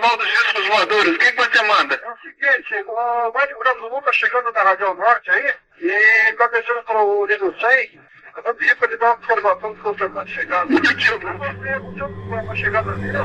Nacional dos Discos Voadores. O que você manda? É o seguinte, o mais segurança do mundo tá chegando da Rádio Norte aí, e tá descendo pro Lido 100. Eu vou pedir pra ele dar uma observação do que você tá chegando. O que vai chegar na vida?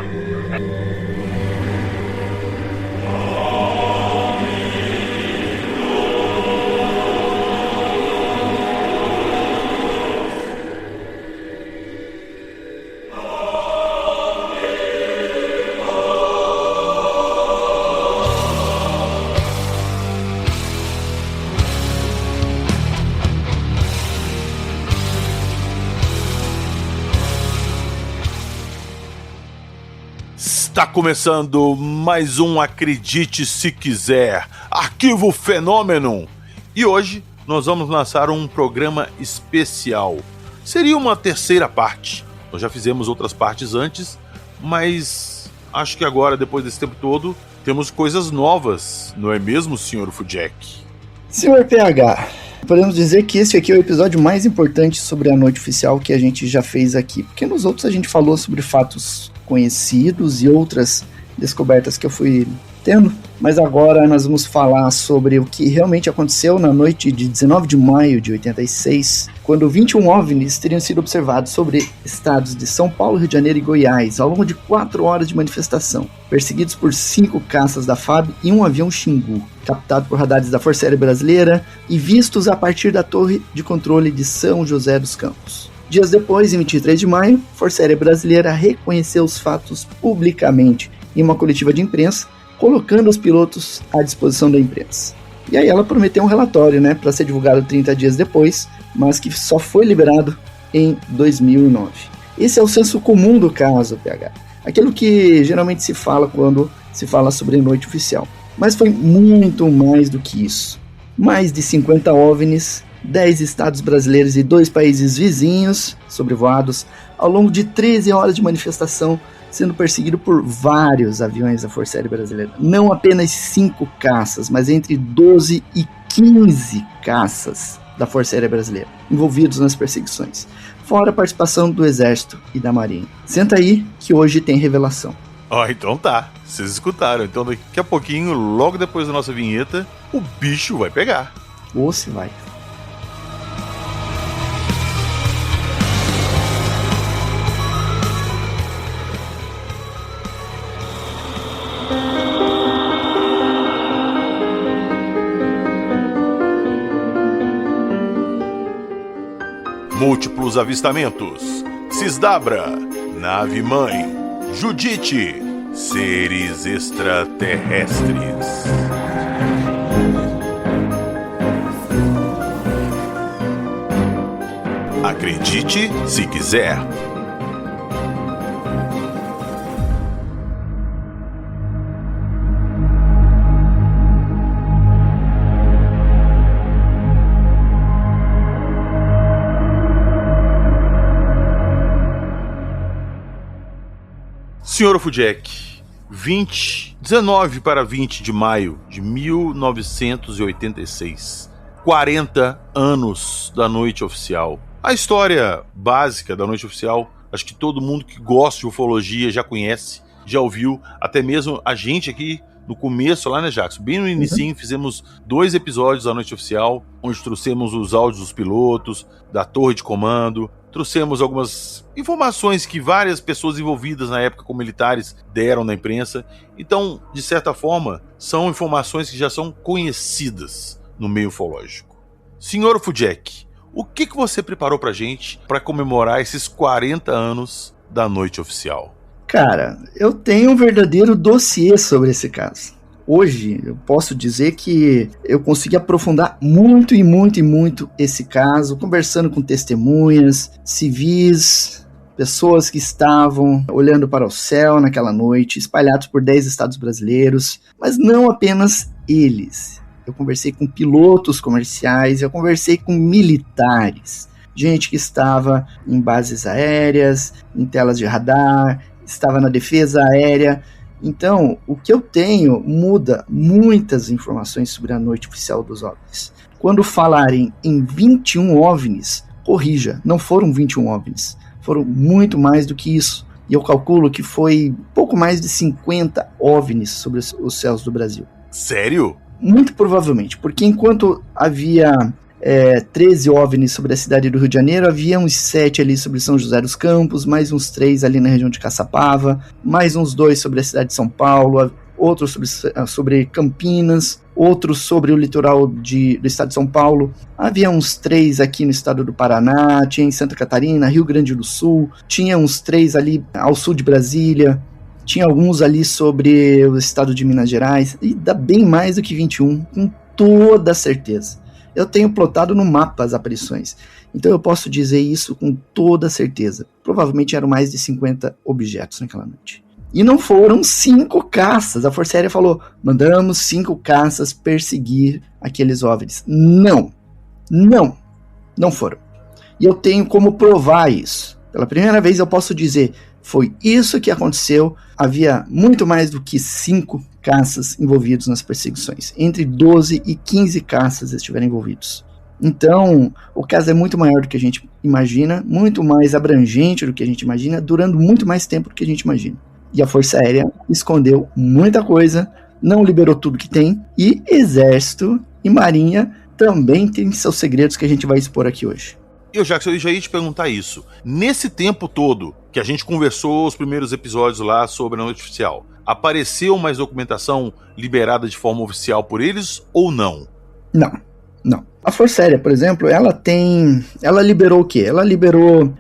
Está começando mais um Acredite Se Quiser, Arquivo Fenômeno. E hoje nós vamos lançar um programa especial. Seria uma terceira parte. Nós já fizemos outras partes antes, mas acho que agora, depois desse tempo todo, temos coisas novas, não é mesmo, Sr. Fujek? Sr. PH, podemos dizer que esse aqui é o episódio mais importante sobre a noite oficial que a gente já fez aqui, porque nos outros a gente falou sobre fatos conhecidos e outras descobertas que eu fui tendo, mas agora nós vamos falar sobre o que realmente aconteceu na noite de 19 de maio de 86, quando 21 OVNIs teriam sido observados sobre estados de São Paulo, Rio de Janeiro e Goiás, ao longo de 4 horas de manifestação, perseguidos por 5 caças da FAB e um avião Xingu, captado por radares da Força Aérea Brasileira e vistos a partir da torre de controle de São José dos Campos. Dias depois, em 23 de maio, a Força Aérea Brasileira reconheceu os fatos publicamente em uma coletiva de imprensa, colocando os pilotos à disposição da imprensa. E aí ela prometeu um relatório, para ser divulgado 30 dias depois, mas que só foi liberado em 2009. Esse é o senso comum do caso, PH. Aquilo que geralmente se fala quando se fala sobre noite oficial. Mas foi muito mais do que isso. Mais de 50 OVNIs, 10 estados brasileiros e 2 países vizinhos sobrevoados ao longo de 13 horas de manifestação, sendo perseguido por vários aviões da Força Aérea Brasileira. Não apenas 5 caças, mas entre 12 e 15 caças da Força Aérea Brasileira envolvidos nas perseguições, fora a participação do Exército e da Marinha. Senta aí que hoje tem revelação. Então tá, vocês escutaram. Então daqui a pouquinho, logo depois da nossa vinheta, o bicho vai pegar. Ou se vai. Múltiplos avistamentos, Cisdabra, nave-mãe, Judite, seres extraterrestres. Acredite se quiser. Sr. Fujek, 19 para 20 de maio de 1986, 40 anos da noite oficial. A história básica da noite oficial, acho que todo mundo que gosta de ufologia já conhece, já ouviu, até mesmo a gente aqui no começo lá, Jackson? Bem no inicinho, fizemos 2 episódios da noite oficial, onde trouxemos os áudios dos pilotos, da torre de comando, trouxemos algumas informações que várias pessoas envolvidas na época como militares deram na imprensa. Então, de certa forma, são informações que já são conhecidas no meio ufológico. Sr. Fujek, o que você preparou pra gente para comemorar esses 40 anos da noite oficial? Cara, eu tenho um verdadeiro dossiê sobre esse caso. Hoje, eu posso dizer que eu consegui aprofundar muito esse caso, conversando com testemunhas, civis, pessoas que estavam olhando para o céu naquela noite, espalhados por 10 estados brasileiros, mas não apenas eles. Eu conversei com pilotos comerciais, eu conversei com militares, gente que estava em bases aéreas, em telas de radar, estava na defesa aérea. Então, o que eu tenho muda muitas informações sobre a noite oficial dos OVNIs. Quando falarem em 21 OVNIs, corrija, não foram 21 OVNIs, foram muito mais do que isso. E eu calculo que foi pouco mais de 50 OVNIs sobre os céus do Brasil. Sério? Muito provavelmente, porque enquanto havia 13 OVNIs sobre a cidade do Rio de Janeiro, havia uns 7 ali sobre São José dos Campos, mais uns 3 ali na região de Caçapava, mais uns 2 sobre a cidade de São Paulo, outros sobre Campinas, outros sobre o litoral do estado de São Paulo. Havia uns 3 aqui no estado do Paraná, tinha em Santa Catarina, Rio Grande do Sul, tinha uns 3 ali ao sul de Brasília, tinha alguns ali sobre o estado de Minas Gerais, e dá bem mais do que 21, com toda certeza. Eu tenho plotado no mapa as aparições, então eu posso dizer isso com toda certeza. Provavelmente eram mais de 50 objetos naquela noite. E não foram 5 caças. A Força Aérea falou, mandamos 5 caças perseguir aqueles OVNIs. Não foram. E eu tenho como provar isso. Pela primeira vez eu posso dizer, foi isso que aconteceu. Havia muito mais do que 5 caças envolvidos nas perseguições. Entre 12 e 15 caças estiveram envolvidos. Então, o caso é muito maior do que a gente imagina, muito mais abrangente do que a gente imagina, durando muito mais tempo do que a gente imagina. E a Força Aérea escondeu muita coisa, não liberou tudo que tem, e Exército e Marinha também têm seus segredos que a gente vai expor aqui hoje. Eu já ia te perguntar isso. Nesse tempo todo que a gente conversou os primeiros episódios lá sobre a noite oficial, apareceu mais documentação liberada de forma oficial por eles ou não? Não. A Força Aérea, por exemplo, ela liberou o quê? Ela liberou...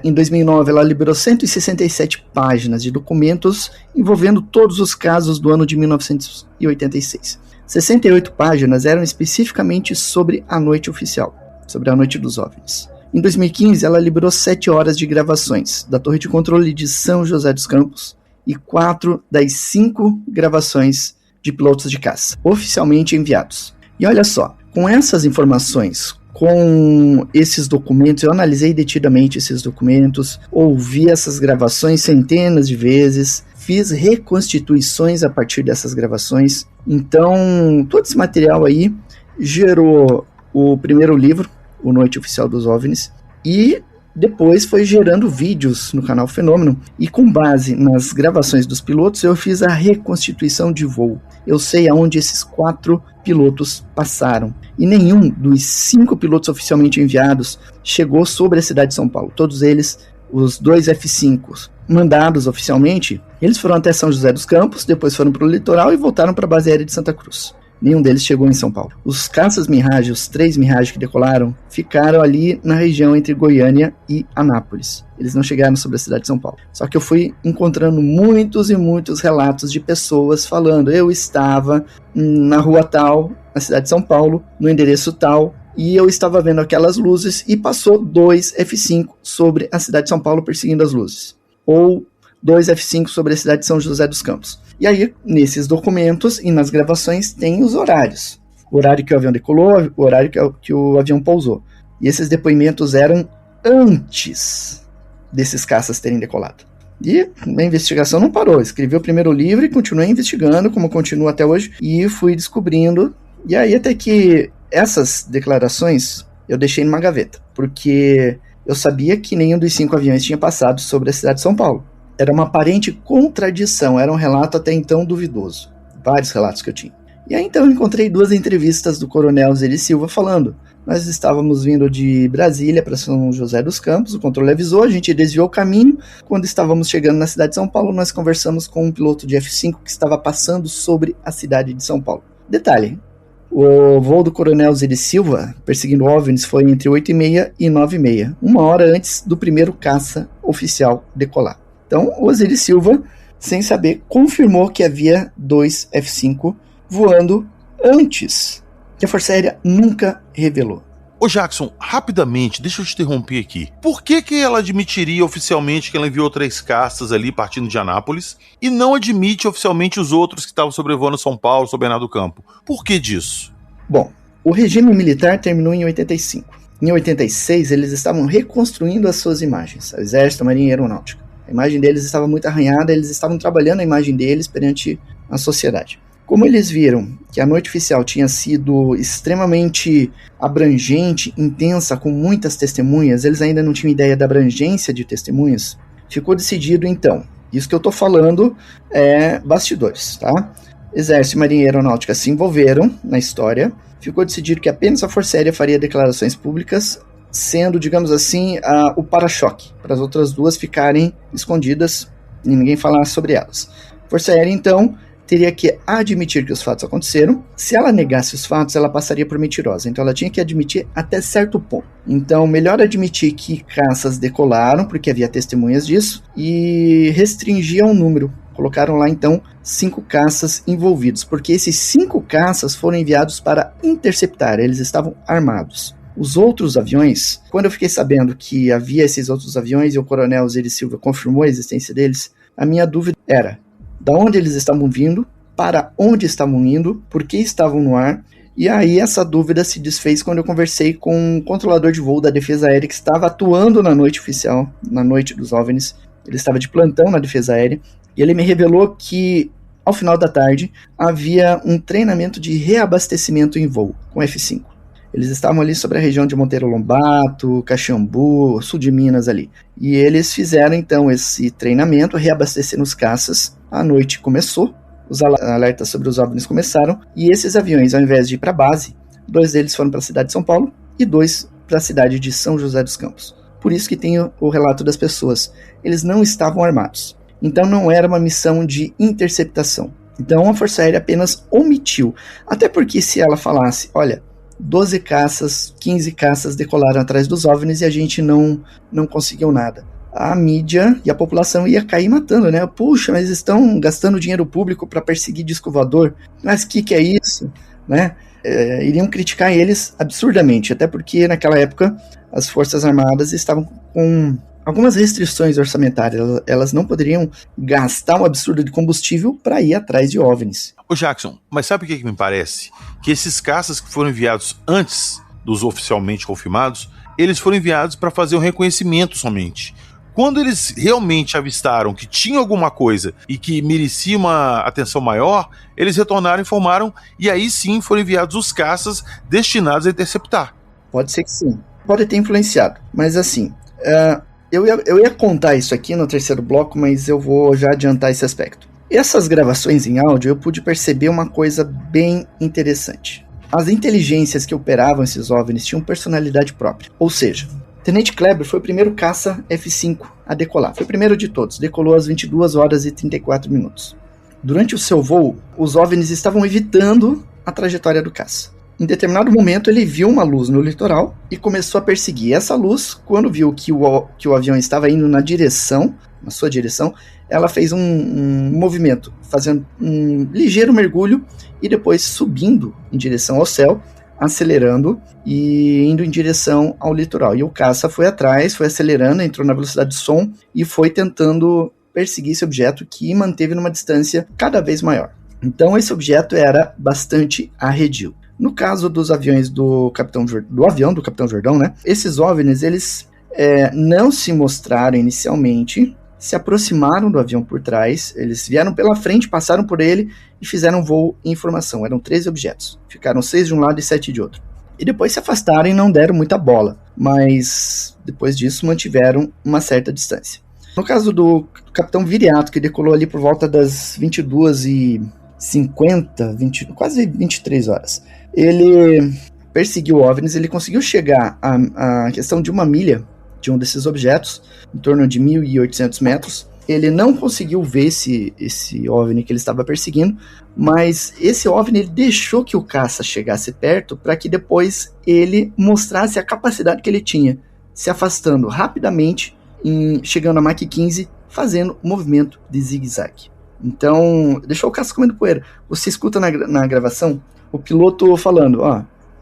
em 2009, ela liberou 167 páginas de documentos envolvendo todos os casos do ano de 1986. 68 páginas eram especificamente sobre a noite oficial, sobre a noite dos OVNIs. Em 2015, ela liberou 7 horas de gravações da Torre de Controle de São José dos Campos e 4 das 5 gravações de pilotos de caça, oficialmente enviados. E olha só, com essas informações, com esses documentos, eu analisei detidamente esses documentos, ouvi essas gravações centenas de vezes, fiz reconstituições a partir dessas gravações. Então, todo esse material aí gerou o primeiro livro, O Noite Oficial dos OVNIs, e depois foi gerando vídeos no canal Fenômeno, e com base nas gravações dos pilotos, eu fiz a reconstituição de voo. Eu sei aonde esses 4 pilotos passaram, e nenhum dos 5 pilotos oficialmente enviados chegou sobre a cidade de São Paulo. Todos eles, os 2 F-5 mandados oficialmente, eles foram até São José dos Campos, depois foram para o litoral e voltaram para a base aérea de Santa Cruz. Nenhum deles chegou em São Paulo. Os caças Mirage, os 3 Mirage que decolaram, ficaram ali na região entre Goiânia e Anápolis. Eles não chegaram sobre a cidade de São Paulo. Só que eu fui encontrando muitos e muitos relatos de pessoas falando, eu estava na rua tal, na cidade de São Paulo, no endereço tal, e eu estava vendo aquelas luzes e passou 2 F-5 sobre a cidade de São Paulo perseguindo as luzes. Ou 2 F-5 sobre a cidade de São José dos Campos. E aí, nesses documentos e nas gravações, tem os horários. O horário que o avião decolou, o horário que o avião pousou. E esses depoimentos eram antes desses caças terem decolado. E a investigação não parou. Escrevi o primeiro livro e continuei investigando, como continuo até hoje, e fui descobrindo. E aí até que essas declarações eu deixei numa gaveta, porque eu sabia que nenhum dos 5 aviões tinha passado sobre a cidade de São Paulo. Era uma aparente contradição, era um relato até então duvidoso. Vários relatos que eu tinha. E aí então eu encontrei 2 entrevistas do coronel Zeli Silva falando, nós estávamos vindo de Brasília para São José dos Campos, o controle avisou, a gente desviou o caminho, quando estávamos chegando na cidade de São Paulo, nós conversamos com um piloto de F-5 que estava passando sobre a cidade de São Paulo. Detalhe, o voo do coronel Zeli Silva, perseguindo OVNIs, foi entre 8h30 e 9h30, 1 hora antes do primeiro caça oficial decolar. Então, o Zeli Silva, sem saber, confirmou que havia 2 F-5 voando antes, que a Força Aérea nunca revelou. Ô Jackson, rapidamente, deixa eu te interromper aqui. Por que ela admitiria oficialmente que ela enviou 3 caças ali partindo de Anápolis e não admite oficialmente os outros que estavam sobrevoando São Paulo, sob Bernardo do Campo? Por que disso? Bom, o regime militar terminou em 85. Em 86, eles estavam reconstruindo as suas imagens, o Exército, a Marinha e a Aeronáutica. A imagem deles estava muito arranhada, eles estavam trabalhando a imagem deles perante a sociedade. Como eles viram que a noite oficial tinha sido extremamente abrangente, intensa, com muitas testemunhas, eles ainda não tinham ideia da abrangência de testemunhas, ficou decidido então, isso que eu tô falando é bastidores, tá? Exército e Marinha Aeronáutica se envolveram na história, ficou decidido que apenas a Força Aérea faria declarações públicas, sendo, digamos assim, o para-choque, para as outras duas ficarem escondidas e ninguém falar sobre elas. Força Aérea, então, teria que admitir que os fatos aconteceram. Se ela negasse os fatos, ela passaria por mentirosa. Então ela tinha que admitir até certo ponto. Então, melhor admitir que caças decolaram, porque havia testemunhas disso, e restringiam o número. Colocaram lá, então, 5 caças envolvidos, porque esses 5 caças foram enviados para interceptar, eles estavam armados. Os outros aviões, quando eu fiquei sabendo que havia esses outros aviões e o coronel Osiris Silva confirmou a existência deles, a minha dúvida era da onde eles estavam vindo, para onde estavam indo, por que estavam no ar. E aí essa dúvida se desfez quando eu conversei com um controlador de voo da Defesa Aérea que estava atuando na noite oficial, na noite dos OVNIs. Ele estava de plantão na Defesa Aérea e ele me revelou que ao final da tarde havia um treinamento de reabastecimento em voo com F-5. Eles estavam ali sobre a região de Monteiro Lobato, Caxambu, sul de Minas ali. E eles fizeram então esse treinamento, reabastecendo os caças. A noite começou, os alertas sobre os OVNIs começaram, e esses aviões, ao invés de ir para a base, 2 deles foram para a cidade de São Paulo e 2 para a cidade de São José dos Campos. Por isso que tem o relato das pessoas. Eles não estavam armados. Então não era uma missão de interceptação. Então a Força Aérea apenas omitiu. Até porque se ela falasse, olha, 12 caças, 15 caças decolaram atrás dos OVNIs e a gente não conseguiu nada. A mídia e a população ia cair matando, né? Puxa, mas estão gastando dinheiro público para perseguir disco voador. Mas o que é isso? Né? Iriam criticar eles absurdamente, até porque naquela época as Forças Armadas estavam com algumas restrições orçamentárias. Elas não poderiam gastar um absurdo de combustível para ir atrás de OVNIs. Ô Jackson, mas sabe o que me parece? Que esses caças que foram enviados antes dos oficialmente confirmados, eles foram enviados para fazer um reconhecimento somente. Quando eles realmente avistaram que tinha alguma coisa e que merecia uma atenção maior, eles retornaram, informaram, e aí sim foram enviados os caças destinados a interceptar. Pode ser que sim. Pode ter influenciado. Mas assim, eu ia contar isso aqui no terceiro bloco, mas eu vou já adiantar esse aspecto. Essas gravações em áudio eu pude perceber uma coisa bem interessante. As inteligências que operavam esses OVNIs tinham personalidade própria. Ou seja, Tenente Kleber foi o primeiro caça F-5 a decolar. Foi o primeiro de todos. Decolou às 22 horas e 34 minutos. Durante o seu voo, os OVNIs estavam evitando a trajetória do caça. Em determinado momento, ele viu uma luz no litoral e começou a perseguir essa luz. Quando viu que o avião estava indo na sua direção, ela fez um movimento, fazendo um ligeiro mergulho e depois subindo em direção ao céu, acelerando e indo em direção ao litoral. E o caça foi atrás, foi acelerando, entrou na velocidade de som e foi tentando perseguir esse objeto que manteve numa distância cada vez maior. Então esse objeto era bastante arredio. No caso dos aviões do avião do Capitão Jordão, né? Esses OVNIs, eles não se mostraram inicialmente, se aproximaram do avião por trás, eles vieram pela frente, passaram por ele e fizeram um voo em formação. Eram 13 objetos. Ficaram 6 de um lado e 7 de outro. E depois se afastaram e não deram muita bola, mas depois disso mantiveram uma certa distância. No caso do Capitão Viriato, que decolou ali por volta das 22h50, quase 23 horas, ele perseguiu OVNIs, ele conseguiu chegar a questão de 1 milha de um desses objetos, em torno de 1.800 metros. Ele não conseguiu ver esse OVNI que ele estava perseguindo, mas esse OVNI ele deixou que o caça chegasse perto para que depois ele mostrasse a capacidade que ele tinha, se afastando rapidamente, chegando a Mach 15, fazendo movimento de zigue-zague. Então, deixou o caça comendo poeira. Você escuta na gravação o piloto falando,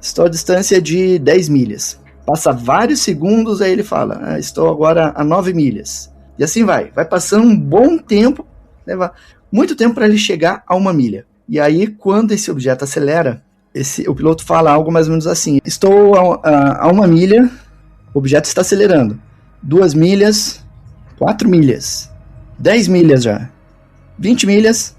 estou a distância de 10 milhas. Passa vários segundos, aí ele fala, estou agora a 9 milhas. E assim vai passando um bom tempo, leva muito tempo para ele chegar a 1 milha. E aí, quando esse objeto acelera, o piloto fala algo mais ou menos assim, estou a 1 milha, o objeto está acelerando. 2 milhas, 4 milhas, 10 milhas já, 20 milhas,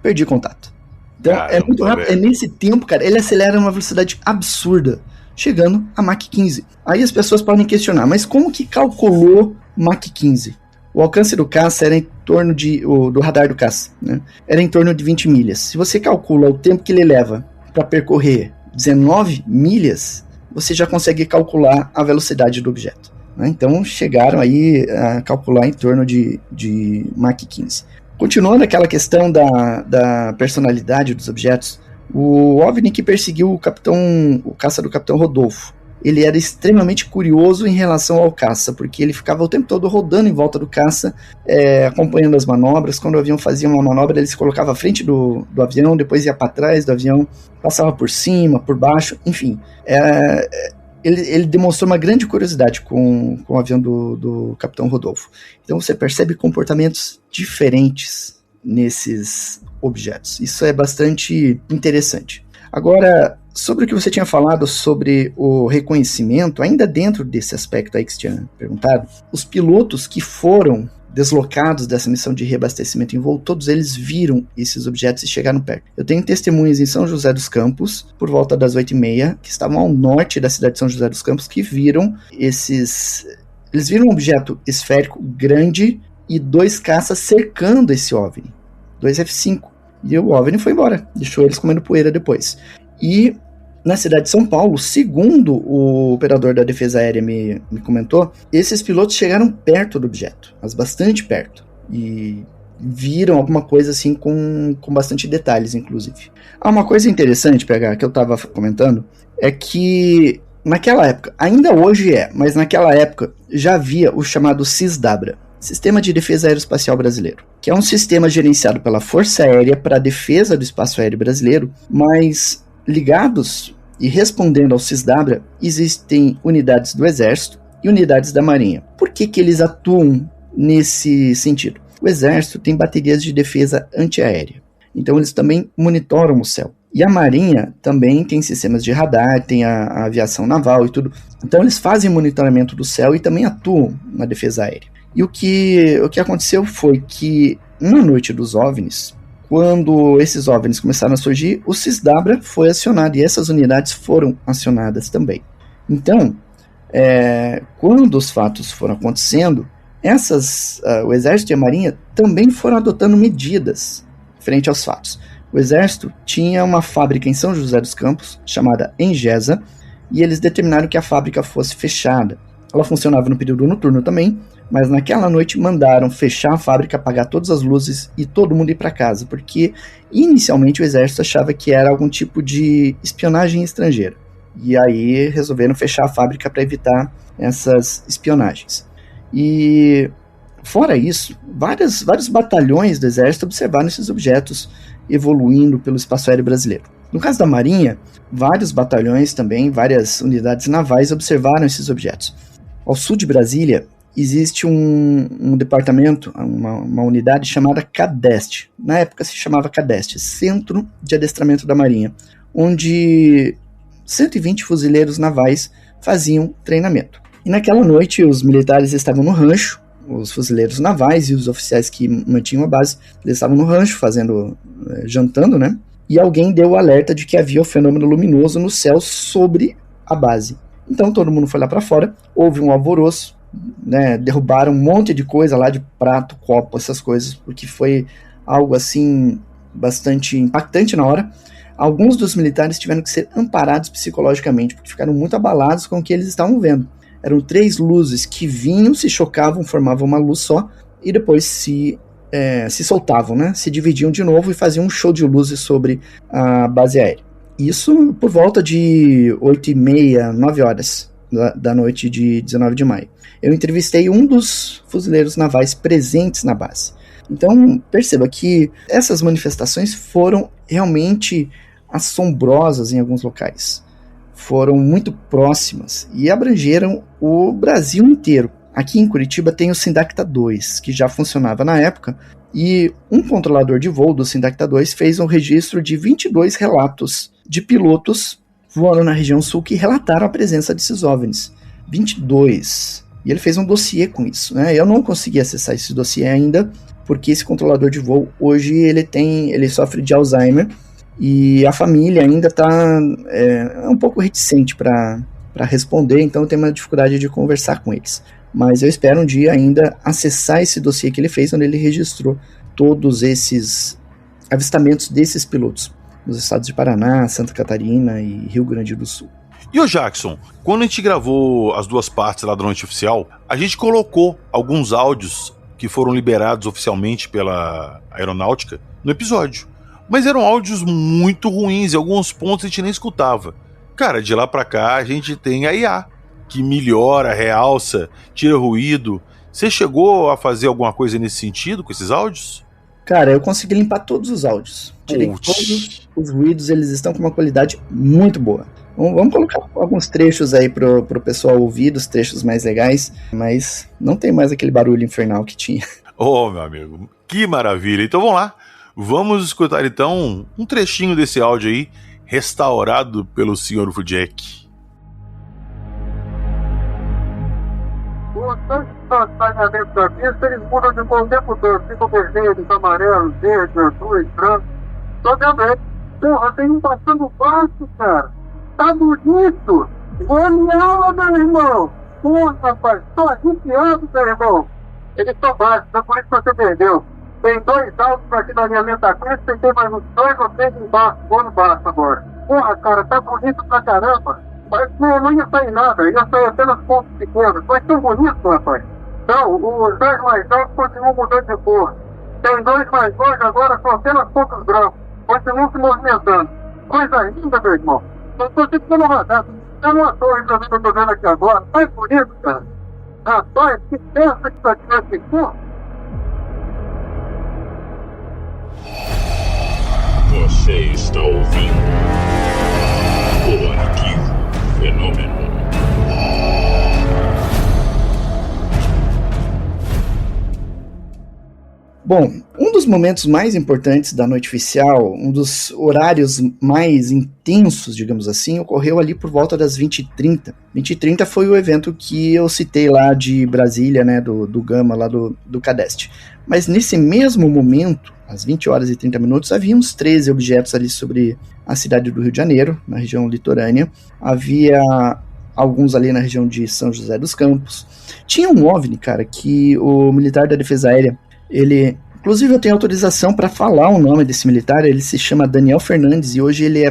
perdi contato. Então, é muito rápido, nesse tempo, cara, ele acelera uma velocidade absurda, chegando a Mach 15. Aí as pessoas podem questionar, mas como que calculou Mach 15? O alcance do caça era em torno do radar do caça, né? Era em torno de 20 milhas. Se você calcula o tempo que ele leva para percorrer 19 milhas, você já consegue calcular a velocidade do objeto, né? Então chegaram aí a calcular em torno de Mach 15. Continuando aquela questão da personalidade dos objetos, o OVNI que perseguiu o caça do Capitão Rodolfo, ele era extremamente curioso em relação ao caça, porque ele ficava o tempo todo rodando em volta do caça, acompanhando as manobras. Quando o avião fazia uma manobra, ele se colocava à frente do avião, depois ia para trás do avião, passava por cima, por baixo, enfim. Ele demonstrou uma grande curiosidade com o avião do Capitão Rodolfo. Então você percebe comportamentos diferentes nesses objetos. Isso é bastante interessante. Agora, sobre o que você tinha falado sobre o reconhecimento, ainda dentro desse aspecto aí que você tinha perguntado, os pilotos que foram deslocados dessa missão de reabastecimento em voo, todos eles viram esses objetos e chegaram perto. Eu tenho testemunhas em São José dos Campos, por volta das 8h30, que estavam ao norte da cidade de São José dos Campos, que viram eles viram um objeto esférico grande e 2 caças cercando esse OVNI, 2 F-5. E o OVNI foi embora, deixou eles comendo poeira depois. E na cidade de São Paulo, segundo o operador da Defesa Aérea me comentou, esses pilotos chegaram perto do objeto, mas bastante perto, e viram alguma coisa assim com bastante detalhes, inclusive. Uma coisa interessante, PH, que eu estava comentando, é que naquela época, ainda hoje mas naquela época já havia o chamado SISDABRA, Sistema de Defesa Aeroespacial Brasileiro, que é um sistema gerenciado pela Força Aérea para a defesa do espaço aéreo brasileiro, mas ligados e respondendo ao SISDABRA, existem unidades do Exército e unidades da Marinha. Por que eles atuam nesse sentido? O Exército tem baterias de defesa antiaérea, então eles também monitoram o céu. E a Marinha também tem sistemas de radar, tem a aviação naval e tudo. Então eles fazem monitoramento do céu e também atuam na defesa aérea. E o que aconteceu foi que, na noite dos OVNIs, quando esses OVNIs começaram a surgir, o SISDABRA foi acionado e essas unidades foram acionadas também. Então, quando os fatos foram acontecendo, o Exército e a Marinha também foram adotando medidas frente aos fatos. O Exército tinha uma fábrica em São José dos Campos, chamada Engesa, e eles determinaram que a fábrica fosse fechada. Ela funcionava no período noturno também, mas naquela noite mandaram fechar a fábrica, apagar todas as luzes e todo mundo ir para casa, porque inicialmente o Exército achava que era algum tipo de espionagem estrangeira. E aí resolveram fechar a fábrica para evitar essas espionagens. E fora isso, vários batalhões do Exército observaram esses objetos evoluindo pelo espaço aéreo brasileiro. No caso da Marinha, vários batalhões também, várias unidades navais observaram esses objetos. Ao sul de Brasília, existe um departamento, uma unidade chamada CADEST. Na época se chamava CADEST, Centro de Adestramento da Marinha, onde 120 fuzileiros navais faziam treinamento. E naquela noite os militares estavam no rancho, os fuzileiros navais e os oficiais que mantinham a base, eles estavam no rancho jantando, né? E alguém deu o alerta de que havia um fenômeno luminoso no céu sobre a base. Então todo mundo foi lá para fora, houve um alvoroço, né, derrubaram um monte de coisa lá, de prato, copo, essas coisas, porque foi algo assim bastante impactante na hora. Alguns dos militares tiveram que ser amparados psicologicamente, porque ficaram muito abalados com o que eles estavam vendo. Eram 3 luzes que vinham, se chocavam, formavam uma luz só, e depois se soltavam, né, se dividiam de novo e faziam um show de luzes sobre a base aérea. Isso por volta de 8h30, 9 horas da noite de 19 de maio. Eu entrevistei um dos fuzileiros navais presentes na base. Então, perceba que essas manifestações foram realmente assombrosas em alguns locais. Foram muito próximas e abrangeram o Brasil inteiro. Aqui em Curitiba tem o Sindacta 2, que já funcionava na época, e um controlador de voo do Sindacta 2 fez um registro de 22 relatos de pilotos voando na região sul que relataram a presença desses OVNIs. 22. E ele fez um dossiê com isso, né? Eu não consegui acessar esse dossiê ainda, porque esse controlador de voo, hoje, ele sofre de Alzheimer, e a família ainda está um pouco reticente para responder, então eu tenho uma dificuldade de conversar com eles. mas eu espero um dia ainda acessar esse dossiê que ele fez, onde ele registrou todos esses avistamentos desses pilotos nos estados de Paraná, Santa Catarina e Rio Grande do Sul. E o Jackson, quando a gente gravou as duas partes lá da Noite Oficial, a gente colocou alguns áudios que foram liberados oficialmente pela aeronáutica no episódio. Mas eram áudios muito ruins, e alguns pontos a gente nem escutava. Cara, de lá pra cá a gente tem a IA, que melhora, realça, tira ruído. Você chegou a fazer alguma coisa nesse sentido com esses áudios? Cara, eu consegui limpar todos os áudios. Tirei todos os ruídos, eles estão com uma qualidade muito boa. Vamos colocar alguns trechos aí pro pessoal ouvir, os trechos mais legais, mas não tem mais aquele barulho infernal que tinha. Oh, meu amigo, que maravilha. Então vamos lá, vamos escutar então um trechinho desse áudio aí, restaurado pelo Sr. Ufo-Jack. Os tanques passagem dentro da pista, eles mudam de cor o tempo todo. Ficam vermelhos, amarelos, verdes, azuis, brancos. Tô vendo aí. Porra, tem um passando baixo, cara. Tá bonito. Genial, meu irmão. Porra, rapaz. Tô arrepiado, meu irmão. Eles estão baixos, é por isso que você perdeu. Tem 2 altos aqui na linha da crista e tem mais uns 2 ou 3 embaixo. Vou no baixo agora. Porra, cara, tá bonito pra caramba. Mas não ia sair nada, ia sair apenas pontos pequenos. Mas tão bonito, rapaz. Não, os 2 mais altos continuam mudando de cor. Tem 2 mais longe agora, são apenas pontos brancos. Continuam se movimentando. Coisa linda, meu irmão. Eu tô ficando rodado. Tem uma torre pra mim que eu tô vendo aqui agora. Mais bonito, cara. Rapaz, que peça que tá tirando esse cor. Você está ouvindo o Arquivo Fenômeno. Bom, um dos momentos mais importantes da Noite Oficial, um dos horários mais intensos, digamos assim, ocorreu ali por volta das 20h30. 20h30 foi o evento que eu citei lá de Brasília, né, do Gama, lá do Cadeste. Mas nesse mesmo momento, às 20h30, havia uns 13 objetos ali sobre a cidade do Rio de Janeiro, na região litorânea. Havia alguns ali na região de São José dos Campos. Tinha um OVNI, cara, que o militar da Defesa Aérea, inclusive eu tenho autorização para falar o nome desse militar, ele se chama Daniel Fernandes e hoje ele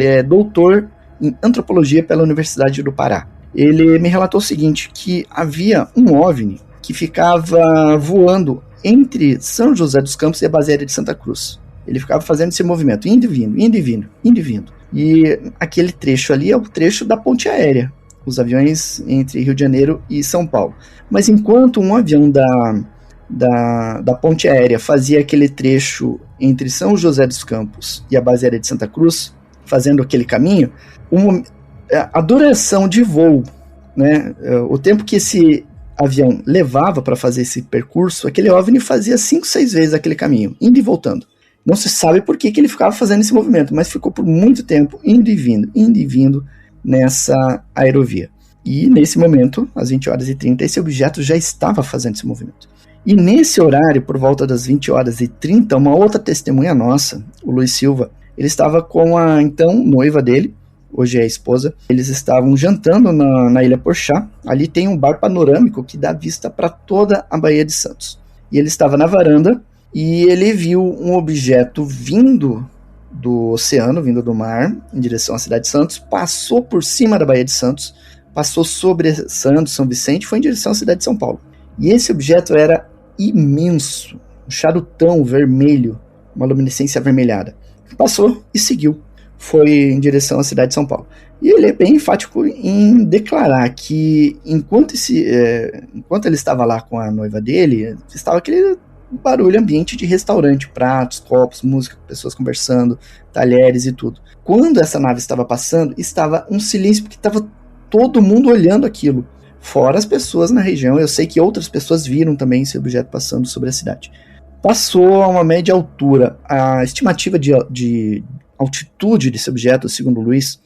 é doutor em antropologia pela Universidade do Pará. Ele me relatou o seguinte, que havia um OVNI que ficava voando entre São José dos Campos e a base aérea de Santa Cruz. Ele ficava fazendo esse movimento, indo e vindo, indo e vindo, indo e vindo. E aquele trecho ali é o trecho da ponte aérea, os aviões entre Rio de Janeiro e São Paulo. Mas enquanto um avião da ponte aérea fazia aquele trecho entre São José dos Campos e a base aérea de Santa Cruz, fazendo aquele caminho, a duração de voo, né, o tempo que esse avião levava para fazer esse percurso, aquele OVNI fazia 5, 6 vezes aquele caminho, indo e voltando. Não se sabe por que ele ficava fazendo esse movimento, mas ficou por muito tempo indo e vindo nessa aerovia. E nesse momento, às 20h30, esse objeto já estava fazendo esse movimento. E nesse horário, por volta das 20h30, uma outra testemunha nossa, o Luiz Silva, ele estava com a então noiva dele, hoje é a esposa, eles estavam jantando na Ilha Porchá. Ali tem um bar panorâmico que dá vista para toda a Baía de Santos. E ele estava na varanda e ele viu um objeto vindo do oceano, vindo do mar, em direção à cidade de Santos, passou por cima da Baía de Santos, passou sobre Santos, São Vicente, foi em direção à cidade de São Paulo. E esse objeto era imenso, um charutão vermelho, uma luminescência avermelhada. Passou e seguiu. Foi em direção à cidade de São Paulo. E ele é bem enfático em declarar que enquanto ele estava lá com a noiva dele, estava aquele barulho ambiente de restaurante, pratos, copos, música, pessoas conversando, talheres e tudo. Quando essa nave estava passando, estava um silêncio, porque estava todo mundo olhando aquilo. Fora as pessoas na região, eu sei que outras pessoas viram também esse objeto passando sobre a cidade. Passou a uma média altura. A estimativa de altitude desse objeto, segundo o Luiz,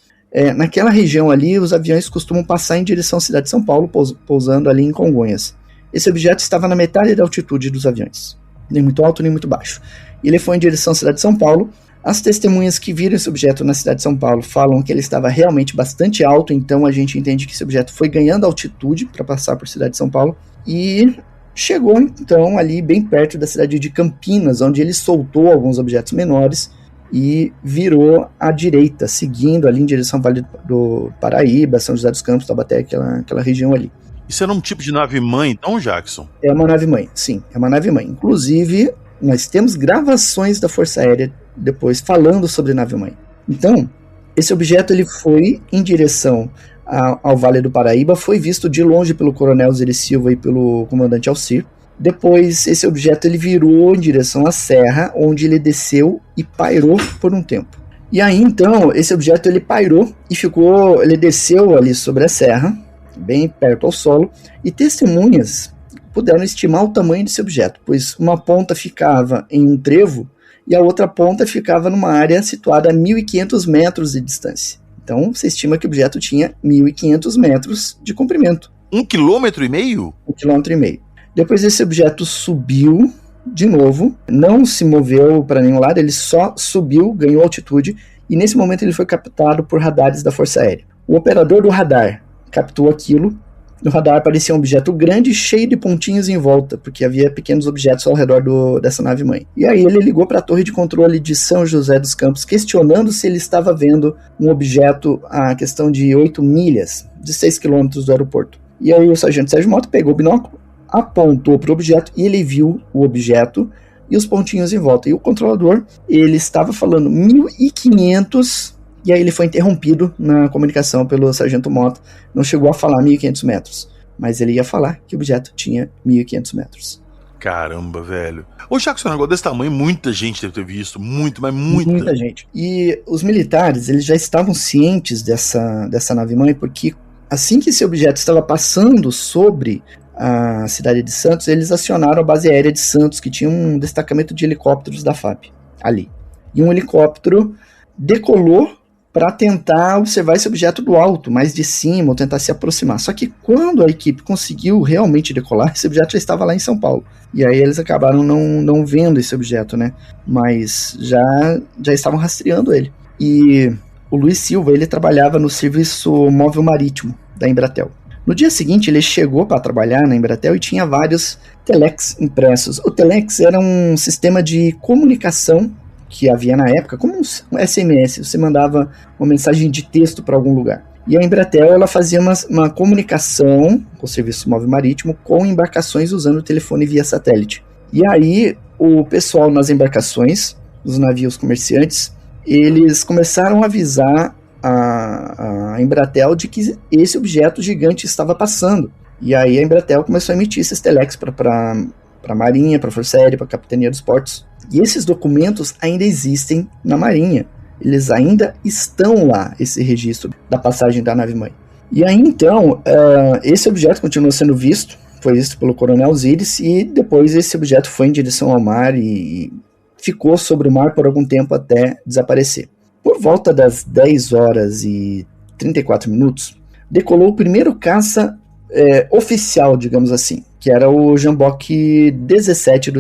naquela região ali, os aviões costumam passar em direção à cidade de São Paulo, pousando ali em Congonhas. Esse objeto estava na metade da altitude dos aviões, nem muito alto nem muito baixo. Ele foi em direção à cidade de São Paulo. As testemunhas que viram esse objeto na cidade de São Paulo falam que ele estava realmente bastante alto, então a gente entende que esse objeto foi ganhando altitude para passar por a cidade de São Paulo e chegou então ali bem perto da cidade de Campinas, onde ele soltou alguns objetos menores e virou à direita, seguindo ali em direção ao Vale do Paraíba, São José dos Campos, Taubaté, aquela região ali. Isso era um tipo de nave-mãe, então, Jackson? É uma nave-mãe, sim, é uma nave-mãe. Inclusive, nós temos gravações da Força Aérea depois falando sobre nave-mãe. Então, esse objeto ele foi em direção ao Vale do Paraíba, foi visto de longe pelo coronel Zeri Silva e pelo comandante Alcir. Depois, esse objeto ele virou em direção à serra, onde ele desceu e pairou por um tempo. E aí, então, esse objeto ele pairou e ele desceu ali sobre a serra, bem perto ao solo, e testemunhas puderam estimar o tamanho desse objeto, pois uma ponta ficava em um trevo e a outra ponta ficava numa área situada a 1.500 metros de distância. Então, você estima que o objeto tinha 1.500 metros de comprimento. 1,5 km? 1,5 km. Depois esse objeto subiu de novo, não se moveu para nenhum lado, ele só subiu, ganhou altitude, e nesse momento ele foi captado por radares da Força Aérea. O operador do radar captou aquilo. No radar aparecia um objeto grande, cheio de pontinhos em volta, porque havia pequenos objetos ao redor dessa nave-mãe. E aí ele ligou para a torre de controle de São José dos Campos, questionando se ele estava vendo um objeto a questão de 8 milhas, de 6 quilômetros do aeroporto. E aí o sargento Sérgio Mota pegou o binóculo, apontou para o objeto e ele viu o objeto e os pontinhos em volta. E o controlador, ele estava falando 1.500, e aí ele foi interrompido na comunicação pelo sargento Mota. Não chegou a falar 1.500 metros, mas ele ia falar que o objeto tinha 1.500 metros. Caramba, velho. Ô, Jackson, um negócio desse tamanho, muita gente deve ter visto. Muita gente. E os militares, eles já estavam cientes dessa nave-mãe, porque assim que esse objeto estava passando sobre a cidade de Santos, eles acionaram a base aérea de Santos, que tinha um destacamento de helicópteros da FAB ali. E um helicóptero decolou para tentar observar esse objeto do alto, mais de cima, ou tentar se aproximar. Só que quando a equipe conseguiu realmente decolar, esse objeto já estava lá em São Paulo. E aí eles acabaram não vendo esse objeto, né? Mas já estavam rastreando ele. E o Luiz Silva, ele trabalhava no serviço móvel marítimo da Embratel. No dia seguinte, ele chegou para trabalhar na Embratel e tinha vários telex impressos. O telex era um sistema de comunicação que havia na época, como um SMS. Você mandava uma mensagem de texto para algum lugar. E a Embratel, ela fazia uma comunicação com o serviço móvel marítimo com embarcações usando o telefone via satélite. E aí, o pessoal nas embarcações, os navios comerciantes, eles começaram a avisar a Embratel de que esse objeto gigante estava passando. E aí a Embratel começou a emitir esses telex para a Marinha, para a Força Aérea, para a Capitania dos Portos. E esses documentos ainda existem na Marinha. Eles ainda estão lá, esse registro da passagem da nave-mãe. E aí então, esse objeto continuou sendo visto, foi visto pelo coronel Zires, e depois esse objeto foi em direção ao mar e ficou sobre o mar por algum tempo até desaparecer. Por volta das 10 horas e 34 minutos, decolou o primeiro caça oficial, digamos assim, que era o Jambok 17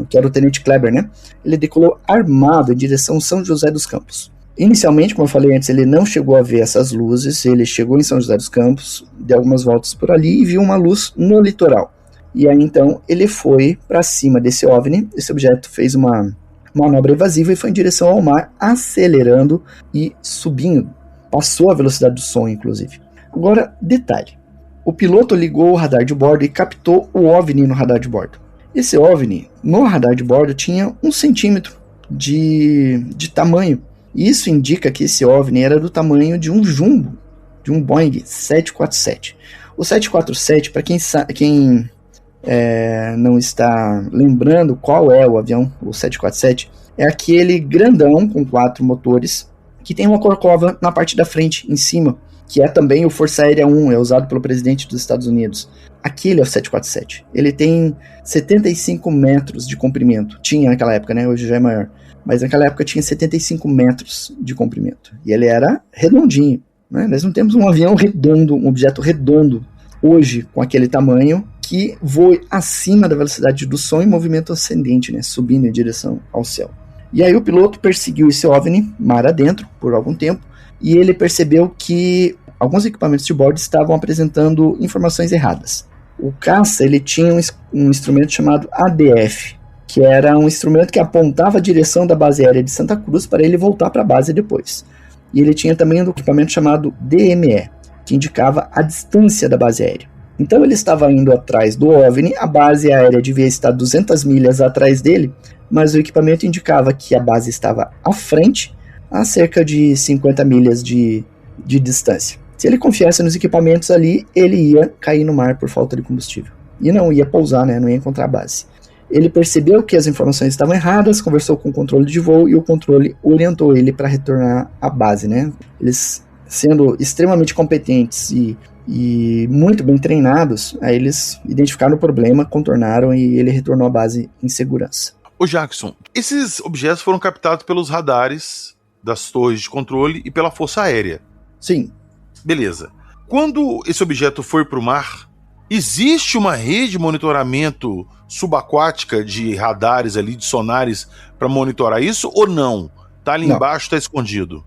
que era o Tenente Kleber, né? Ele decolou armado em direção a São José dos Campos. Inicialmente, como eu falei antes, ele não chegou a ver essas luzes, ele chegou em São José dos Campos, deu algumas voltas por ali e viu uma luz no litoral. E aí então ele foi para cima desse OVNI, esse objeto fez uma manobra evasiva e foi em direção ao mar, acelerando e subindo. Passou a velocidade do som, inclusive. Agora, detalhe. O piloto ligou o radar de bordo e captou o OVNI no radar de bordo. Esse OVNI, no radar de bordo, tinha 1 centímetro de tamanho. E isso indica que esse OVNI era do tamanho de um jumbo, de um Boeing 747. O 747, para quem não está lembrando qual é o avião, o 747, é aquele grandão com 4 motores que tem uma corcova na parte da frente, em cima, que é também o Força Aérea 1, é usado pelo presidente dos Estados Unidos. Aquele é o 747. Ele tem 75 metros de comprimento. Tinha naquela época, né? Hoje já é maior. Mas naquela época tinha 75 metros de comprimento. E ele era redondinho, né? Nós não temos um avião redondo, um objeto redondo, hoje, com aquele tamanho, que voe acima da velocidade do som em movimento ascendente, né? Subindo em direção ao céu. E aí o piloto perseguiu esse OVNI mar adentro por algum tempo, e ele percebeu que alguns equipamentos de bordo estavam apresentando informações erradas. O caça, ele tinha um instrumento chamado ADF, que era um instrumento que apontava a direção da base aérea de Santa Cruz para ele voltar para a base depois. E ele tinha também um equipamento chamado DME, que indicava a distância da base aérea. Então ele estava indo atrás do OVNI, a base aérea devia estar 200 milhas atrás dele, mas o equipamento indicava que a base estava à frente, a cerca de 50 milhas de distância. Se ele confiasse nos equipamentos ali, ele ia cair no mar por falta de combustível. E não ia pousar, né? Não ia encontrar a base. Ele percebeu que as informações estavam erradas, conversou com o controle de voo e o controle orientou ele para retornar à base, né? Eles, sendo extremamente competentes e muito bem treinados, aí eles identificaram o problema, contornaram e ele retornou à base em segurança. Ô Jackson, esses objetos foram captados pelos radares das torres de controle e pela Força Aérea. Sim. Beleza. Quando esse objeto foi para o mar, existe uma rede de monitoramento subaquática de radares ali, de sonares, para monitorar isso ou não? Tá ali embaixo, tá escondido?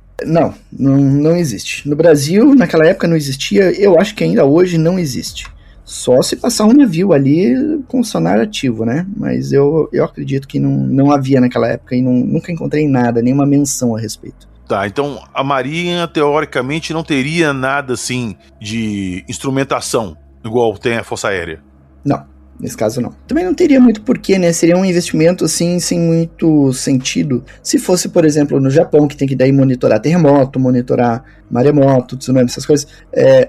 Não existe. No Brasil, naquela época não existia, eu acho que ainda hoje não existe. Só se passar um navio ali com sonar ativo, né? Mas eu acredito que não havia naquela época e nunca encontrei nada, nenhuma menção a respeito. Tá, então a Marinha, teoricamente, não teria nada assim de instrumentação, igual tem a Força Aérea? Não, nesse caso não. Também não teria muito porquê, né? Seria um investimento assim, sem muito sentido. Se fosse, por exemplo, no Japão, que tem que daí monitorar terremoto, monitorar maremoto, tsunami, essas coisas,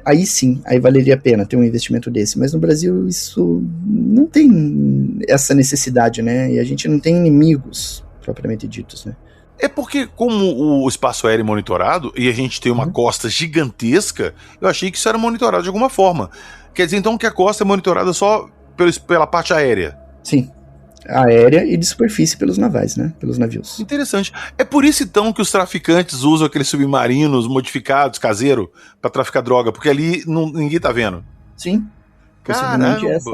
aí sim, aí valeria a pena ter um investimento desse. Mas no Brasil isso não tem essa necessidade, né? E a gente não tem inimigos, propriamente ditos, né? É porque, como o espaço aéreo é monitorado e a gente tem uma costa gigantesca, eu achei que isso era monitorado de alguma forma. Quer dizer, então, que a costa é monitorada só pela parte aérea? Sim. Aérea e de superfície pelos navais, né? Pelos navios. Interessante. É por isso, então, que os traficantes usam aqueles submarinos modificados, caseiro, para traficar droga, porque ali ninguém tá vendo. Sim. Possivelmente essa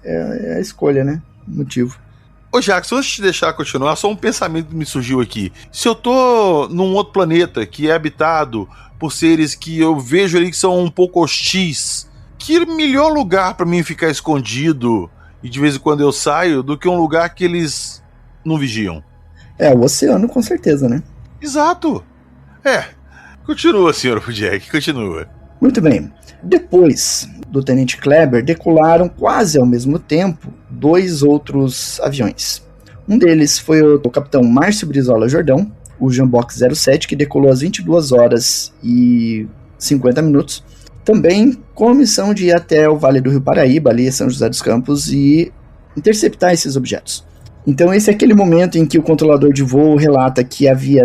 é a escolha, né? O motivo. Ô Jackson, antes de te deixar continuar, só um pensamento que me surgiu aqui. Se eu tô num outro planeta que é habitado por seres que eu vejo ali que são um pouco hostis, que melhor lugar pra mim ficar escondido e de vez em quando eu saio do que um lugar que eles não vigiam? O oceano, com certeza, né? Exato. Continua, senhor Jack, continua. Muito bem. Depois do Tenente Kleber, decolaram quase ao mesmo tempo 2 outros aviões. Um deles foi o capitão Márcio Brizola Jordão, o Jambox 07, que decolou às 22 horas e 50 minutos, também com a missão de ir até o Vale do Rio Paraíba, ali em São José dos Campos, e interceptar esses objetos. Então esse é aquele momento em que o controlador de voo relata que havia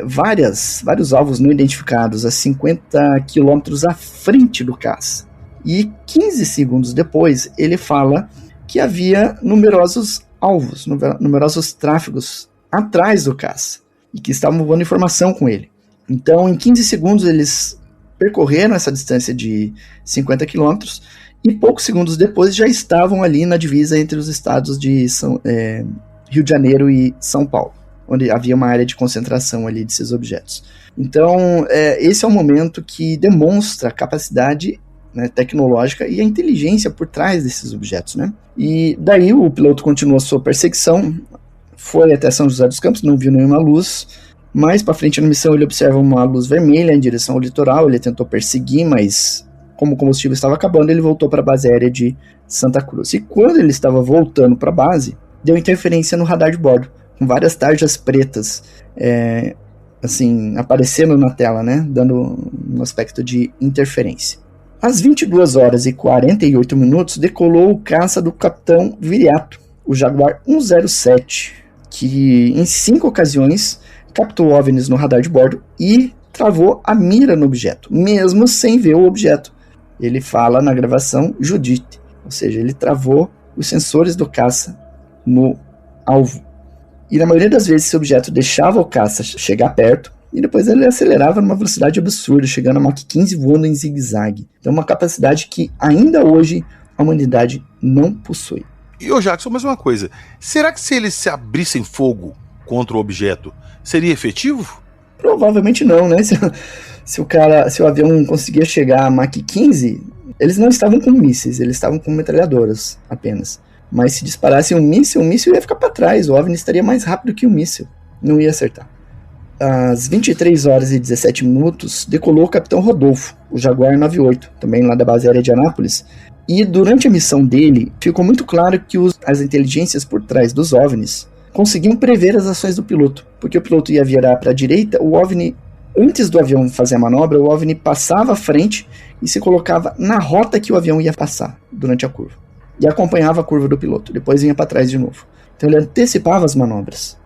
vários alvos não identificados a 50 quilômetros à frente do caça. E 15 segundos depois ele fala que havia numerosos alvos, numerosos tráfegos atrás do caça e que estavam voando informação com ele. Então em 15 segundos eles percorreram essa distância de 50 quilômetros e poucos segundos depois já estavam ali na divisa entre os estados de Rio de Janeiro e São Paulo, onde havia uma área de concentração ali desses objetos. Então, esse é um momento que demonstra a capacidade, né, tecnológica e a inteligência por trás desses objetos, né? E daí o piloto continuou a sua perseguição, foi até São José dos Campos, não viu nenhuma luz. Mais para frente na missão ele observa uma luz vermelha em direção ao litoral, ele tentou perseguir, mas como o combustível estava acabando, ele voltou para a base aérea de Santa Cruz. E quando ele estava voltando para a base, deu interferência no radar de bordo, com várias tarjas pretas, assim, aparecendo na tela, né, dando um aspecto de interferência. Às 22 horas e 48 minutos, decolou o caça do capitão Viriato, o Jaguar 107, que em 5 ocasiões captou OVNIs no radar de bordo e travou a mira no objeto, mesmo sem ver o objeto. Ele fala na gravação Judite, ou seja, ele travou os sensores do caça no alvo. E na maioria das vezes esse objeto deixava o caça chegar perto e depois ele acelerava numa velocidade absurda, chegando a Mach 15 voando em zigue-zague. Então uma capacidade que ainda hoje a humanidade não possui. E ô Jackson, mais uma coisa, será que se eles se abrissem fogo contra o objeto, seria efetivo? Provavelmente não, né? Se o avião conseguia chegar a Mach 15, eles não estavam com mísseis, eles estavam com metralhadoras apenas. Mas se disparassem o míssil ia ficar para trás, o OVNI estaria mais rápido que o míssil, não ia acertar. Às 23 horas e 17 minutos, decolou o capitão Rodolfo, o Jaguar 98, também lá da base aérea de Anápolis, e durante a missão dele, ficou muito claro que as inteligências por trás dos OVNIs conseguiam prever as ações do piloto, porque o piloto ia virar para a direita, o OVNI, antes do avião fazer a manobra, o OVNI passava à frente e se colocava na rota que o avião ia passar durante a curva, e acompanhava a curva do piloto, depois vinha para trás de novo. Então ele antecipava as manobras.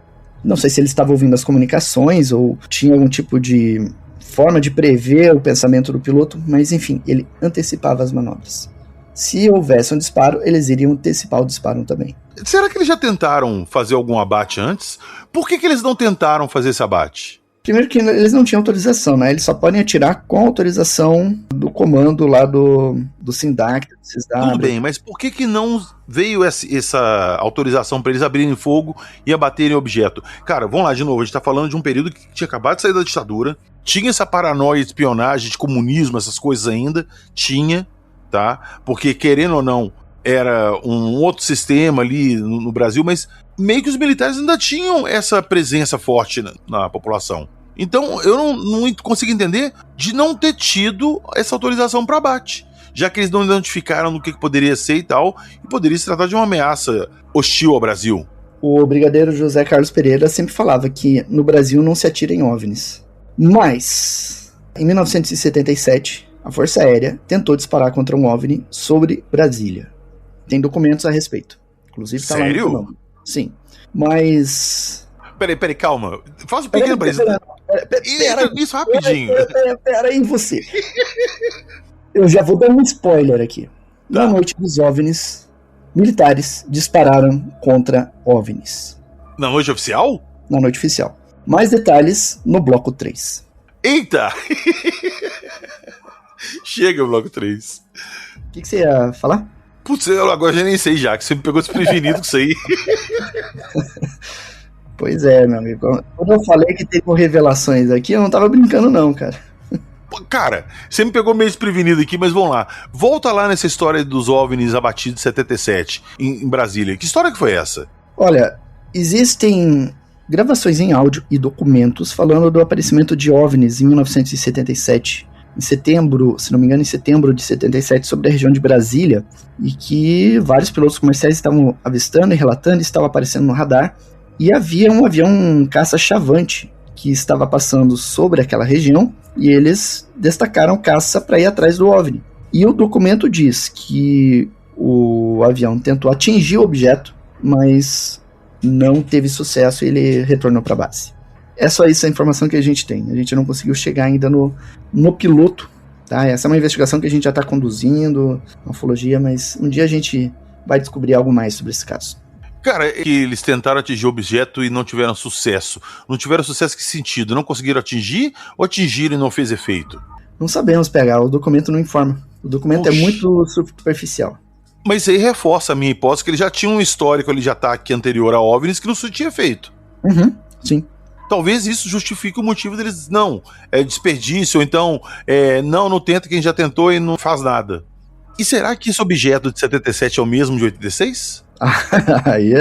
Não sei se ele estava ouvindo as comunicações ou tinha algum tipo de forma de prever o pensamento do piloto, mas enfim, ele antecipava as manobras. Se houvesse um disparo, eles iriam antecipar o disparo também. Será que eles já tentaram fazer algum abate antes? Por que eles não tentaram fazer esse abate? Primeiro que eles não tinham autorização, né? Eles só podem atirar com autorização do comando lá do SINDAC, do CISW. Tudo bem, mas por que não veio essa autorização para eles abrirem fogo e abaterem o objeto? Cara, vamos lá de novo, a gente tá falando de um período que tinha acabado de sair da ditadura, tinha essa paranoia de espionagem, de comunismo, essas coisas ainda, tinha, tá? Porque querendo ou não, era um outro sistema ali no Brasil, mas meio que os militares ainda tinham essa presença forte na população. Então eu não consigo entender de não ter tido essa autorização para abate, já que eles não identificaram no que poderia ser e tal, e poderia se tratar de uma ameaça hostil ao Brasil. O brigadeiro José Carlos Pereira sempre falava que no Brasil não se atira em OVNIs. Mas, em 1977, a Força Aérea tentou disparar contra um OVNI sobre Brasília. Tem documentos a respeito. Inclusive tá Sério? lá no canal. Sim. Mas... Peraí, calma. Faz um pequeno pra isso rapidinho. Pera aí você. Eu já vou dar um spoiler aqui. Tá. Na noite dos OVNIs, militares dispararam contra OVNIs. Na noite oficial? Na noite oficial. Mais detalhes no bloco 3. Eita! Chega o bloco 3. O que você ia falar? Putz, eu agora já nem sei já, que você me pegou desprevenido com isso aí. Pois é, meu amigo. Quando eu falei que tem revelações aqui, eu não tava brincando não, cara. Cara, você me pegou meio desprevenido aqui, mas vamos lá. Volta lá nessa história dos OVNIs abatidos em 77, em Brasília. Que história que foi essa? Olha, existem gravações em áudio e documentos falando do aparecimento de OVNIs em 1977. Em setembro, se não me engano, em setembro de 77, sobre a região de Brasília, e que vários pilotos comerciais estavam avistando e relatando, estavam aparecendo no radar, e havia um avião caça Chavante que estava passando sobre aquela região, e eles destacaram o caça para ir atrás do OVNI. E o documento diz que o avião tentou atingir o objeto, mas não teve sucesso e ele retornou para a base. É só isso a informação que a gente tem. A gente não conseguiu chegar ainda no piloto, tá? Essa é uma investigação que a gente já está conduzindo, uma ufologia, mas um dia a gente vai descobrir algo mais sobre esse caso. Cara, que eles tentaram atingir o objeto e não tiveram sucesso. Não tiveram sucesso em que sentido? Não conseguiram atingir ou atingiram e não fez efeito? Não sabemos pegar, o documento não informa. O documento é muito superficial. Mas isso aí reforça a minha hipótese que ele já tinha um histórico ali de ataque anterior a OVNIs que não se tinha feito. Sim. Talvez isso justifique o motivo deles, não, é desperdício, ou então, não tenta, quem já tentou e não faz nada. E será que esse objeto de 77 é o mesmo de 86? Aí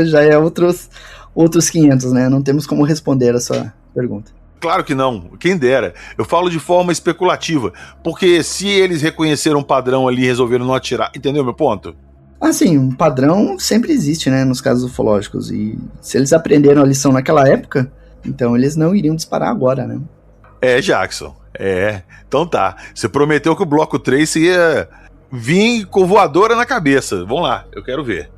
já é outros 500, né? Não temos como responder a sua pergunta. Claro que não, quem dera. Eu falo de forma especulativa, porque se eles reconheceram um padrão ali e resolveram não atirar, entendeu meu ponto? Ah, sim, um padrão sempre existe, né, nos casos ufológicos, e se eles aprenderam a lição naquela época, então eles não iriam disparar agora, né? Jackson, então tá, você prometeu que o bloco 3 ia vir com voadora na cabeça, vamos lá, eu quero ver.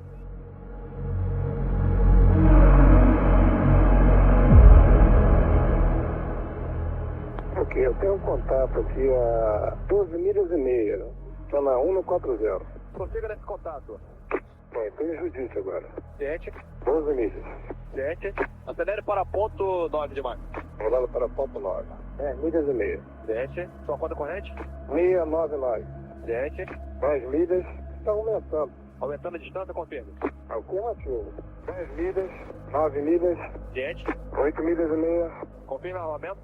Ok, eu tenho um contato aqui a 12 milhas e meia. Estou na 140. Prossiga nesse contato. Estou em Judite agora. 7. 12 milhas. 7. Acelere para ponto 9 de marca. Rodando para ponto 9. 10 milhas e meia. 7. Sua conta corrente? 699. 7. 10 milhas. Está aumentando. Aumentando a distância, confirme. Afirmativo. 10 milhas, 9 milhas, Gente. 8 milhas e meia. Confirma armamento.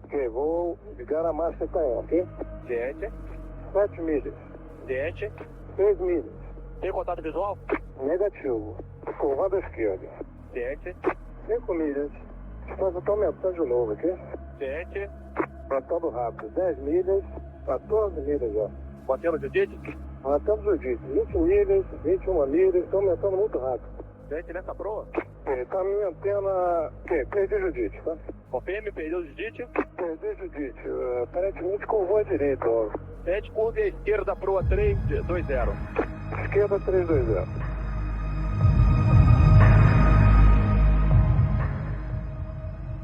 Ok, vou ligar a marcha tá aí, ok? Gente. 7 milhas. Gente. 6 milhas. Tem contato visual? Negativo. Curvada à esquerda. Gente. 5 milhas. Distância está aumentando de novo, ok? Gente. Plantando rápido. 10 milhas. 14 milhas já. Mantendo o Judite? Matando Judite. 20 milhas, 21 milhas. Está aumentando muito rápido. Gente, nessa proa. Tá minha antena... Ok, perdi Judite, tá? Confirme, perdeu o Judite. Perdi Judite. Aparentemente curvou à direita, ó. Gente, curva à esquerda da proa 320. Esquerda 320.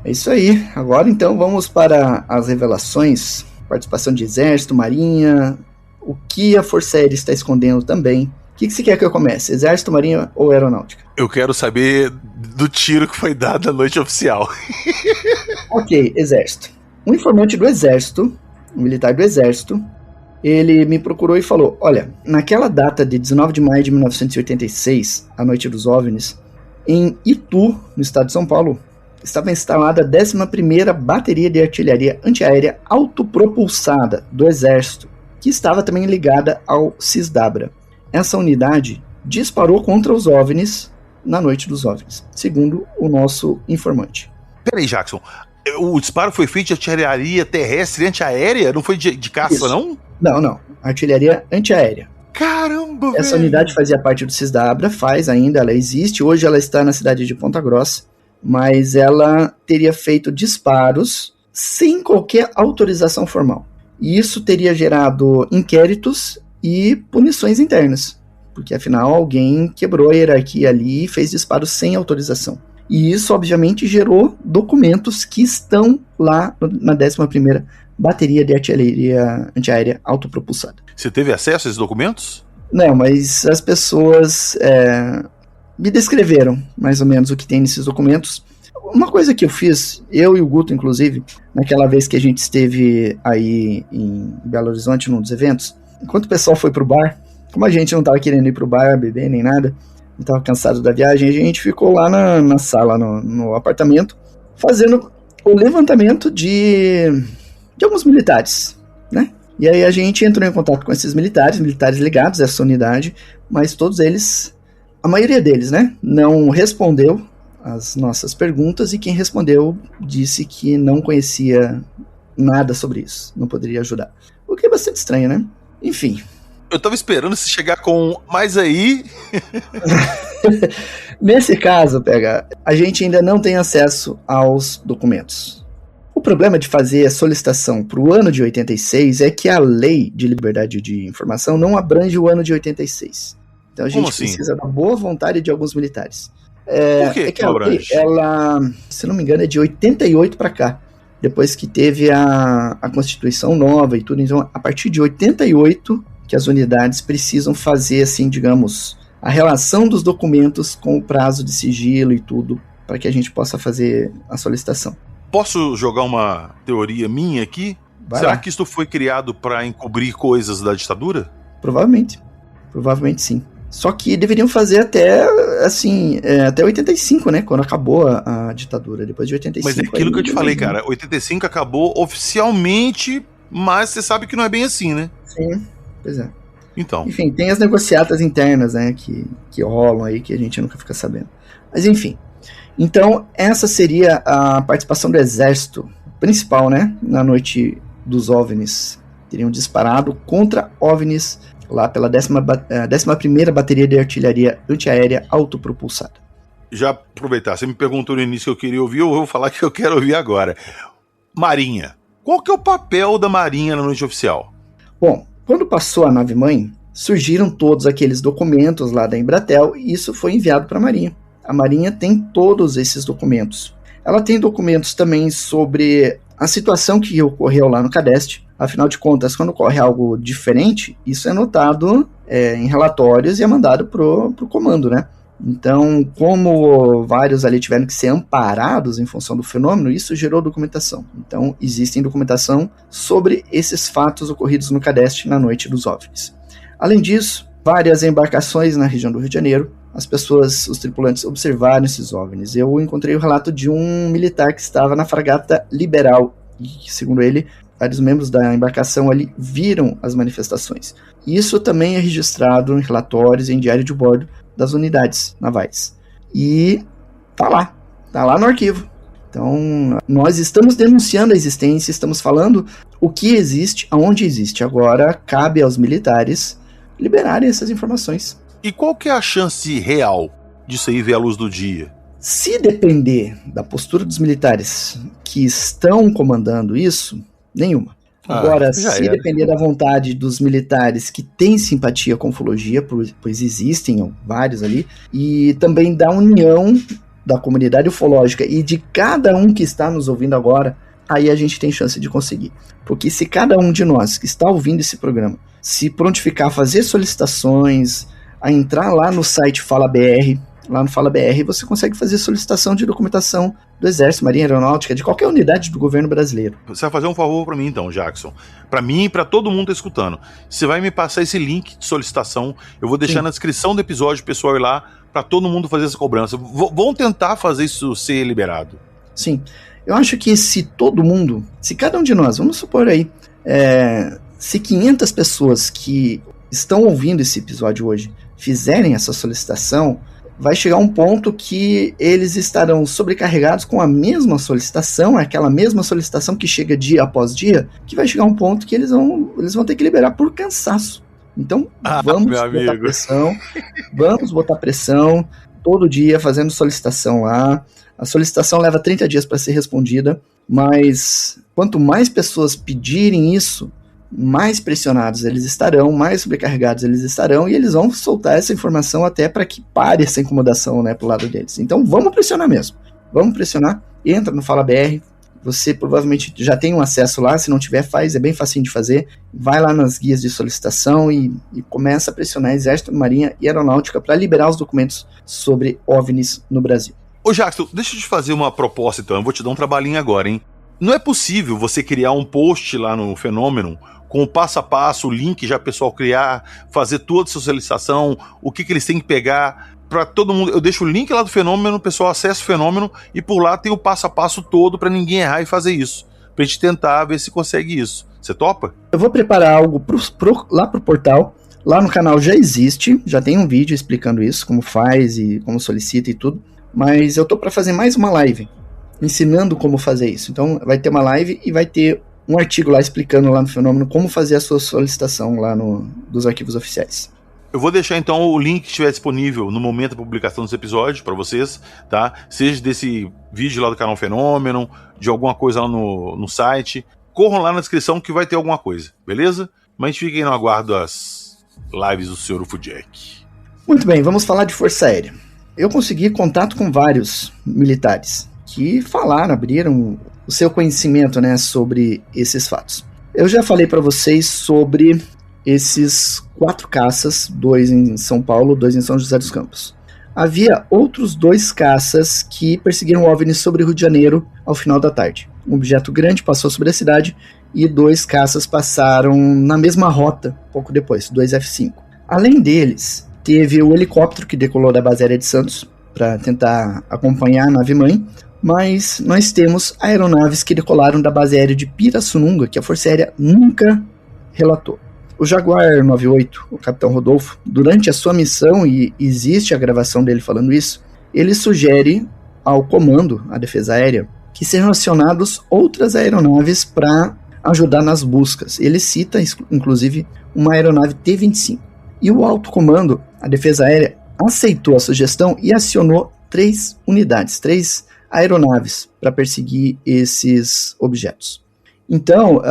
É isso aí. Agora então vamos para as revelações. Participação de Exército, Marinha, o que a Força Aérea está escondendo também. O que você quer que eu comece? Exército, Marinha ou Aeronáutica? Eu quero saber do tiro que foi dado na noite oficial. Ok, Exército. Um informante do Exército, um militar do Exército, ele me procurou e falou, olha, naquela data de 19 de maio de 1986, a noite dos OVNIs, em Itu, no estado de São Paulo, estava instalada a 11ª Bateria de Artilharia Antiaérea Autopropulsada do Exército, que estava também ligada ao CISDABRA. Essa unidade disparou contra os OVNIs na noite dos OVNIs, segundo o nosso informante. Peraí, Jackson, o disparo foi feito de artilharia terrestre antiaérea? Não foi de caça, Isso. não? Não, artilharia antiaérea. Caramba, Essa velho. unidade fazia parte do CISDABRA, faz ainda, ela existe, hoje ela está na cidade de Ponta Grossa, mas ela teria feito disparos sem qualquer autorização formal. E isso teria gerado inquéritos e punições internas, porque afinal alguém quebrou a hierarquia ali e fez disparos sem autorização. E isso obviamente gerou documentos que estão lá na 11ª Bateria de Artilharia Antiaérea Autopropulsada. Você teve acesso a esses documentos? Não, mas as pessoas me descreveram mais ou menos o que tem nesses documentos. Uma coisa que eu fiz, eu e o Guto, inclusive, naquela vez que a gente esteve aí em Belo Horizonte, num dos eventos, enquanto o pessoal foi pro bar, como a gente não estava querendo ir pro bar, beber, nem nada, não estava cansado da viagem, a gente ficou lá na sala, no apartamento, fazendo o levantamento de alguns militares, né? E aí a gente entrou em contato com esses militares ligados a essa unidade, mas todos eles, a maioria deles, né, não respondeu as nossas perguntas, e quem respondeu disse que não conhecia nada sobre isso, não poderia ajudar. O que é bastante estranho, né? Enfim. Eu tava esperando você chegar com... Mas aí... Nesse caso, a gente ainda não tem acesso aos documentos. O problema de fazer a solicitação para o ano de 86 é que a Lei de Liberdade de Informação não abrange o ano de 86. Então a gente precisa da boa vontade de alguns militares. Por que é que a lei, ela, se não me engano, é de 88 para cá, depois que teve a Constituição nova e tudo. Então, a partir de 88 que as unidades precisam fazer, assim, digamos, a relação dos documentos com o prazo de sigilo e tudo, para que a gente possa fazer a solicitação. Posso jogar uma teoria minha aqui? Será que isso foi criado para encobrir coisas da ditadura? Provavelmente sim. Só que deveriam fazer até, assim, até 85, né? Quando acabou a ditadura, depois de 85. Mas é aquilo que eu te falei, cara. 85 acabou oficialmente, mas você sabe que não é bem assim, né? Sim, pois é. Então. Enfim, tem as negociatas internas, né? Que rolam aí, que a gente nunca fica sabendo. Mas enfim. Então, essa seria a participação do Exército principal, né? Na noite dos OVNIs. Teriam disparado contra OVNIs lá pela 11ª Bateria de Artilharia Antiaérea Autopropulsada. Já aproveitar, você me perguntou no início que eu queria ouvir, eu vou falar que eu quero ouvir agora. Marinha. Qual que é o papel da Marinha na noite oficial? Bom, quando passou a nave-mãe, surgiram todos aqueles documentos lá da Embratel e isso foi enviado para a Marinha. A Marinha tem todos esses documentos. Ela tem documentos também sobre a situação que ocorreu lá no CADEST. Afinal de contas, quando ocorre algo diferente, isso é notado em relatórios e é mandado pro comando, né? Então, como vários ali tiveram que ser amparados em função do fenômeno, isso gerou documentação. Então, existe documentação sobre esses fatos ocorridos no CADEST na noite dos OVNIs. Além disso, várias embarcações na região do Rio de Janeiro as pessoas, os tripulantes, observaram esses OVNIs. Eu encontrei o relato de um militar que estava na fragata Liberal, e, segundo ele, vários membros da embarcação ali viram as manifestações. Isso também é registrado em relatórios e em diário de bordo das unidades navais. E tá lá no arquivo. Então, nós estamos denunciando a existência, estamos falando o que existe, aonde existe. Agora, cabe aos militares liberarem essas informações. E qual que é a chance real disso aí ver a luz do dia? Se depender da postura dos militares que estão comandando isso, nenhuma. Agora, se depender da vontade dos militares que têm simpatia com ufologia, pois existem vários ali, e também da união da comunidade ufológica e de cada um que está nos ouvindo agora, aí a gente tem chance de conseguir. Porque se cada um de nós que está ouvindo esse programa se prontificar a fazer solicitações, a entrar lá no site Fala BR, lá no Fala BR você consegue fazer solicitação de documentação do Exército, Marinha, Aeronáutica, de qualquer unidade do governo brasileiro. Você vai fazer um favor para mim então, Jackson. Para mim e para todo mundo que tá escutando. Você vai me passar esse link de solicitação, eu vou deixar na descrição do episódio, pessoal, ir lá para todo mundo fazer essa cobrança. Vão tentar fazer isso ser liberado. Sim. Eu acho que se todo mundo, se cada um de nós, vamos supor aí, se 500 pessoas que estão ouvindo esse episódio hoje fizerem essa solicitação, vai chegar um ponto que eles estarão sobrecarregados com a mesma solicitação, aquela mesma solicitação que chega dia após dia, que vai chegar um ponto que eles vão ter que liberar por cansaço. Então, vamos botar pressão, todo dia fazendo solicitação lá. A solicitação leva 30 dias para ser respondida, mas quanto mais pessoas pedirem isso, mais pressionados eles estarão, mais sobrecarregados eles estarão, e eles vão soltar essa informação até para que pare essa incomodação, né, pro lado deles. Então vamos pressionar mesmo, vamos pressionar, entra no Fala BR, você provavelmente já tem um acesso lá, se não tiver, faz, é bem facinho de fazer, vai lá nas guias de solicitação e começa a pressionar Exército, Marinha e Aeronáutica para liberar os documentos sobre OVNIs no Brasil. Ô Jackson, deixa eu te fazer uma proposta então, eu vou te dar um trabalhinho agora, hein? Não é possível você criar um post lá no Fenômeno com o passo a passo, o link já o pessoal criar, fazer toda a sua solicitação, o que eles têm que pegar, para todo mundo. Eu deixo o link lá do Fenômeno, o pessoal acessa o Fenômeno e por lá tem o passo a passo todo para ninguém errar e fazer isso. Pra gente tentar ver se consegue isso. Você topa? Eu vou preparar algo lá pro portal. Lá no canal já existe, já tem um vídeo explicando isso, como faz e como solicita e tudo. Mas eu tô para fazer mais uma live ensinando como fazer isso. Então vai ter uma live e vai ter um artigo lá explicando lá no Fenômeno como fazer a sua solicitação lá dos arquivos oficiais. Eu vou deixar então o link que estiver disponível no momento da publicação desse episódio para vocês, tá? Seja desse vídeo lá do canal Fenômeno, de alguma coisa lá no site. Corram lá na descrição que vai ter alguma coisa, beleza? Mas fiquem no aguardo das lives do Sr. UFOJack. Muito bem, vamos falar de Força Aérea. Eu consegui contato com vários militares que falaram, abriram o seu conhecimento, né, sobre esses fatos. Eu já falei para vocês sobre esses 4 caças, 2 em São Paulo, 2 em São José dos Campos. Havia outros 2 caças que perseguiram OVNIs sobre o Rio de Janeiro ao final da tarde. Um objeto grande passou sobre a cidade e 2 caças passaram na mesma rota pouco depois, 2 F-5. Além deles, teve o helicóptero que decolou da base aérea de Santos para tentar acompanhar a nave-mãe, mas nós temos aeronaves que decolaram da base aérea de Pirassununga, que a Força Aérea nunca relatou. O Jaguar 98, o capitão Rodolfo, durante a sua missão, e existe a gravação dele falando isso, ele sugere ao comando, à defesa aérea, que sejam acionados outras aeronaves para ajudar nas buscas. Ele cita, inclusive, uma aeronave T-25. E o alto comando, a defesa aérea, aceitou a sugestão e acionou 3 unidades, 3 aeronaves para perseguir esses objetos. Então,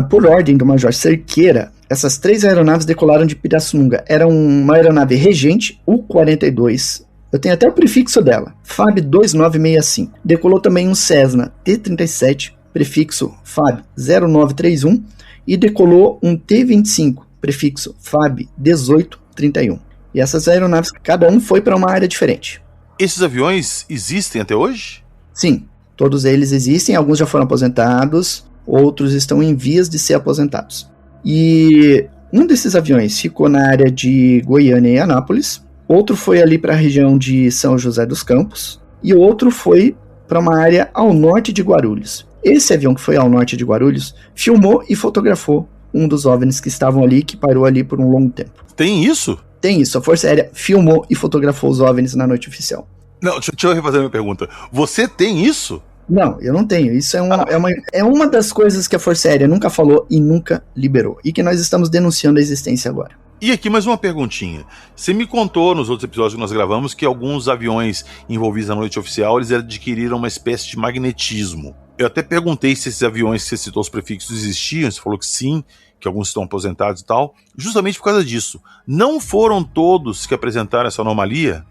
por ordem do Major Cerqueira, essas 3 aeronaves decolaram de Pirassununga. Era uma aeronave Regente, U-42, eu tenho até o prefixo dela, FAB 2965. Decolou também um Cessna T-37, prefixo FAB 0931, e decolou um T-25, prefixo FAB 1831. E essas aeronaves, cada um foi para uma área diferente. Esses aviões existem até hoje? Sim, todos eles existem, alguns já foram aposentados, outros estão em vias de ser aposentados. E um desses aviões ficou na área de Goiânia e Anápolis, outro foi ali para a região de São José dos Campos, e outro foi para uma área ao norte de Guarulhos. Esse avião que foi ao norte de Guarulhos filmou e fotografou um dos OVNIs que estavam ali, que parou ali por um longo tempo. Tem isso? Tem isso, a Força Aérea filmou e fotografou os OVNIs na noite oficial. Não, deixa eu refazer a minha pergunta. Você tem isso? Não, eu não tenho. Isso é uma das coisas que a Força Aérea nunca falou e nunca liberou. E que nós estamos denunciando a existência agora. E aqui mais uma perguntinha. Você me contou nos outros episódios que nós gravamos que alguns aviões envolvidos na noite oficial, eles adquiriram uma espécie de magnetismo. Eu até perguntei se esses aviões que você citou os prefixos existiam, você falou que sim, que alguns estão aposentados e tal, justamente por causa disso. Não foram todos que apresentaram essa anomalia?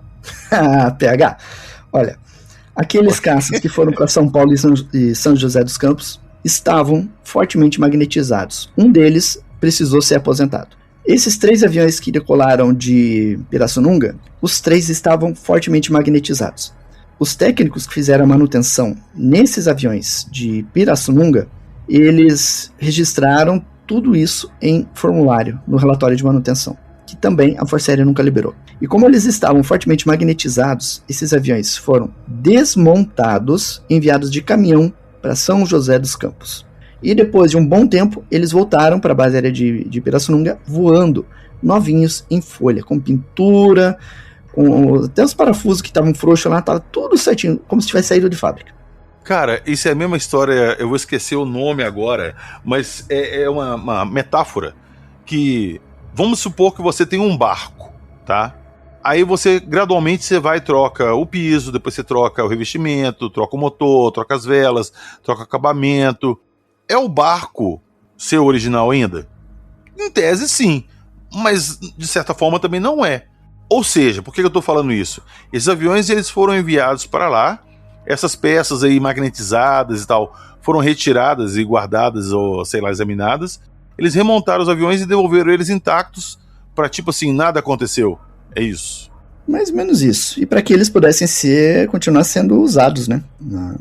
PH, olha, aqueles caças que foram para São Paulo e São José dos Campos estavam fortemente magnetizados. Um deles precisou ser aposentado. Esses 3 aviões que decolaram de Pirassununga, os 3 estavam fortemente magnetizados. Os técnicos que fizeram a manutenção nesses aviões de Pirassununga, eles registraram tudo isso em formulário no relatório de manutenção, que também a Força Aérea nunca liberou. E como eles estavam fortemente magnetizados, esses aviões foram desmontados, enviados de caminhão para São José dos Campos. E depois de um bom tempo, eles voltaram para a base aérea de Pirassununga, voando novinhos em folha, com pintura, com até os parafusos que estavam frouxos lá, estava tudo certinho, como se tivesse saído de fábrica. Cara, isso é a mesma história, eu vou esquecer o nome agora, mas é uma metáfora que, vamos supor que você tem um barco, tá? Aí você, gradualmente, você vai e troca o piso, depois você troca o revestimento, troca o motor, troca as velas, troca o acabamento. É o barco seu original ainda? Em tese, sim, mas de certa forma também não é. Ou seja, por que eu estou falando isso? Esses aviões eles foram enviados para lá, essas peças aí magnetizadas e tal foram retiradas e guardadas ou, sei lá, examinadas. Eles remontaram os aviões e devolveram eles intactos para tipo assim, nada aconteceu. É isso. Mais ou menos isso. E para que eles pudessem continuar sendo usados, né?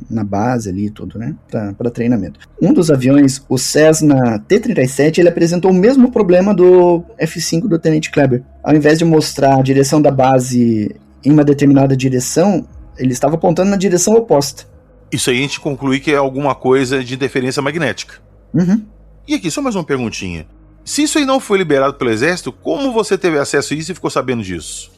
Na base ali e tudo, né? Para treinamento. Um dos aviões, o Cessna T-37, ele apresentou o mesmo problema do F-5 do Tenente Kleber. Ao invés de mostrar a direção da base em uma determinada direção, ele estava apontando na direção oposta. Isso aí a gente conclui que é alguma coisa de interferência magnética. Uhum. E aqui, só mais uma perguntinha. Se isso aí não foi liberado pelo Exército, como você teve acesso a isso e ficou sabendo disso?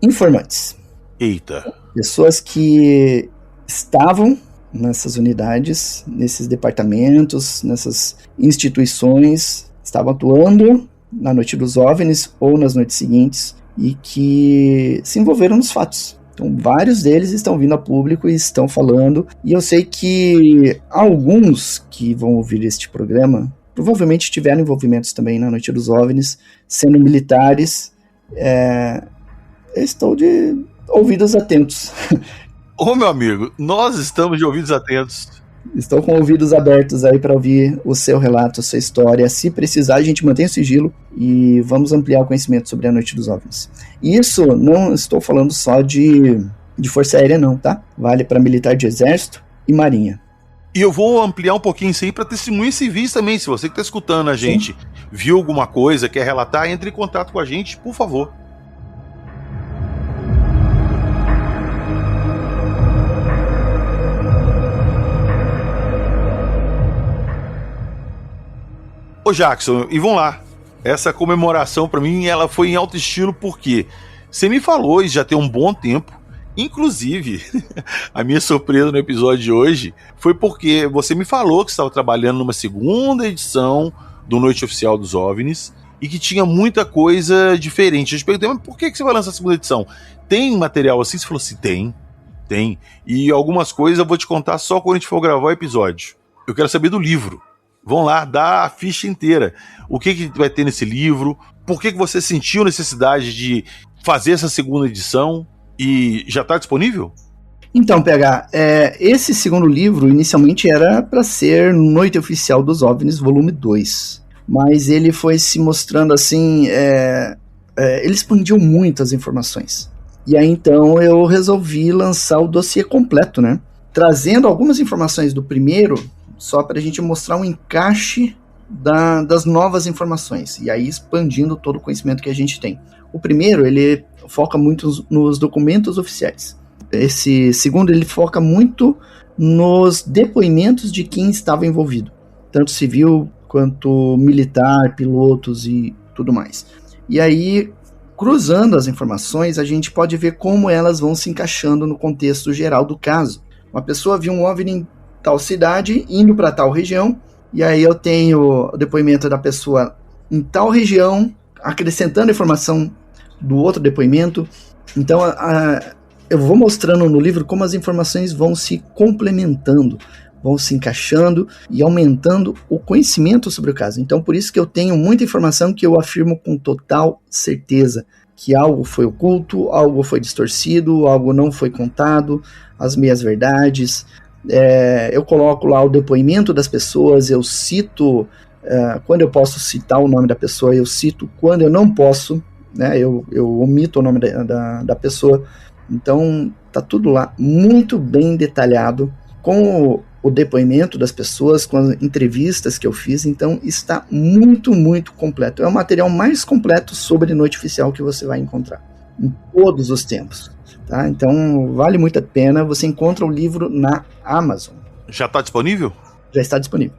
Informantes. Eita. Pessoas que estavam nessas unidades, nesses departamentos, nessas instituições, estavam atuando na noite dos OVNIs ou nas noites seguintes e que se envolveram nos fatos. Então, vários deles estão vindo a público e estão falando. E eu sei que alguns que vão ouvir este programa provavelmente tiveram envolvimentos também na noite dos OVNIs, sendo militares. Eu estou de ouvidos atentos. Ô, meu amigo, nós estamos de ouvidos atentos. Estou com ouvidos abertos aí para ouvir o seu relato, a sua história. Se precisar, a gente mantém o sigilo e vamos ampliar o conhecimento sobre a noite dos OVNIs. E isso não estou falando só de Força Aérea não, tá? Vale para militar de Exército e Marinha. E eu vou ampliar um pouquinho isso aí para testemunhas civis também. Se você que está escutando a gente viu alguma coisa, quer relatar, entre em contato com a gente, por favor. Ô Jackson, e vamos lá. Essa comemoração pra mim, ela foi em alto estilo porque você me falou, e já tem um bom tempo, inclusive, a minha surpresa no episódio de hoje foi porque você me falou que estava trabalhando numa segunda edição do Noite Oficial dos OVNIs e que tinha muita coisa diferente. Eu te perguntei, mas por que você vai lançar a segunda edição? Tem material assim? Você falou assim, tem. E algumas coisas eu vou te contar só quando a gente for gravar o episódio. Eu quero saber do livro. Vão lá, dá a ficha inteira. O que vai ter nesse livro? Por que você sentiu necessidade de fazer essa segunda edição? E já está disponível? Então, PH, esse segundo livro inicialmente era para ser Noite Oficial dos OVNIs, volume 2. Mas ele foi se mostrando assim... ele expandiu muito as informações. E aí então eu resolvi lançar o dossiê completo, né? Trazendo algumas informações do primeiro... só para a gente mostrar um encaixe das novas informações, e aí expandindo todo o conhecimento que a gente tem. O primeiro, ele foca muito nos documentos oficiais. Esse segundo, ele foca muito nos depoimentos de quem estava envolvido, tanto civil quanto militar, pilotos e tudo mais. E aí, cruzando as informações, a gente pode ver como elas vão se encaixando no contexto geral do caso. Uma pessoa viu um OVNI em tal cidade, indo para tal região, e aí eu tenho o depoimento da pessoa em tal região, acrescentando informação do outro depoimento. Então, eu vou mostrando no livro como as informações vão se complementando, vão se encaixando e aumentando o conhecimento sobre o caso. Então, por isso que eu tenho muita informação que eu afirmo com total certeza que algo foi oculto, algo foi distorcido, algo não foi contado, as meias-verdades. Eu coloco lá o depoimento das pessoas, eu cito, quando eu posso citar o nome da pessoa, eu cito, quando eu não posso, né, eu omito o nome da pessoa. Então, tá tudo lá muito bem detalhado, com o depoimento das pessoas, com as entrevistas que eu fiz. Então, está muito, muito completo. É o material mais completo sobre Noite Oficial que você vai encontrar, em todos os tempos. Tá? Então, vale muito a pena. Você encontra o livro na Amazon. Já está disponível? Já está disponível.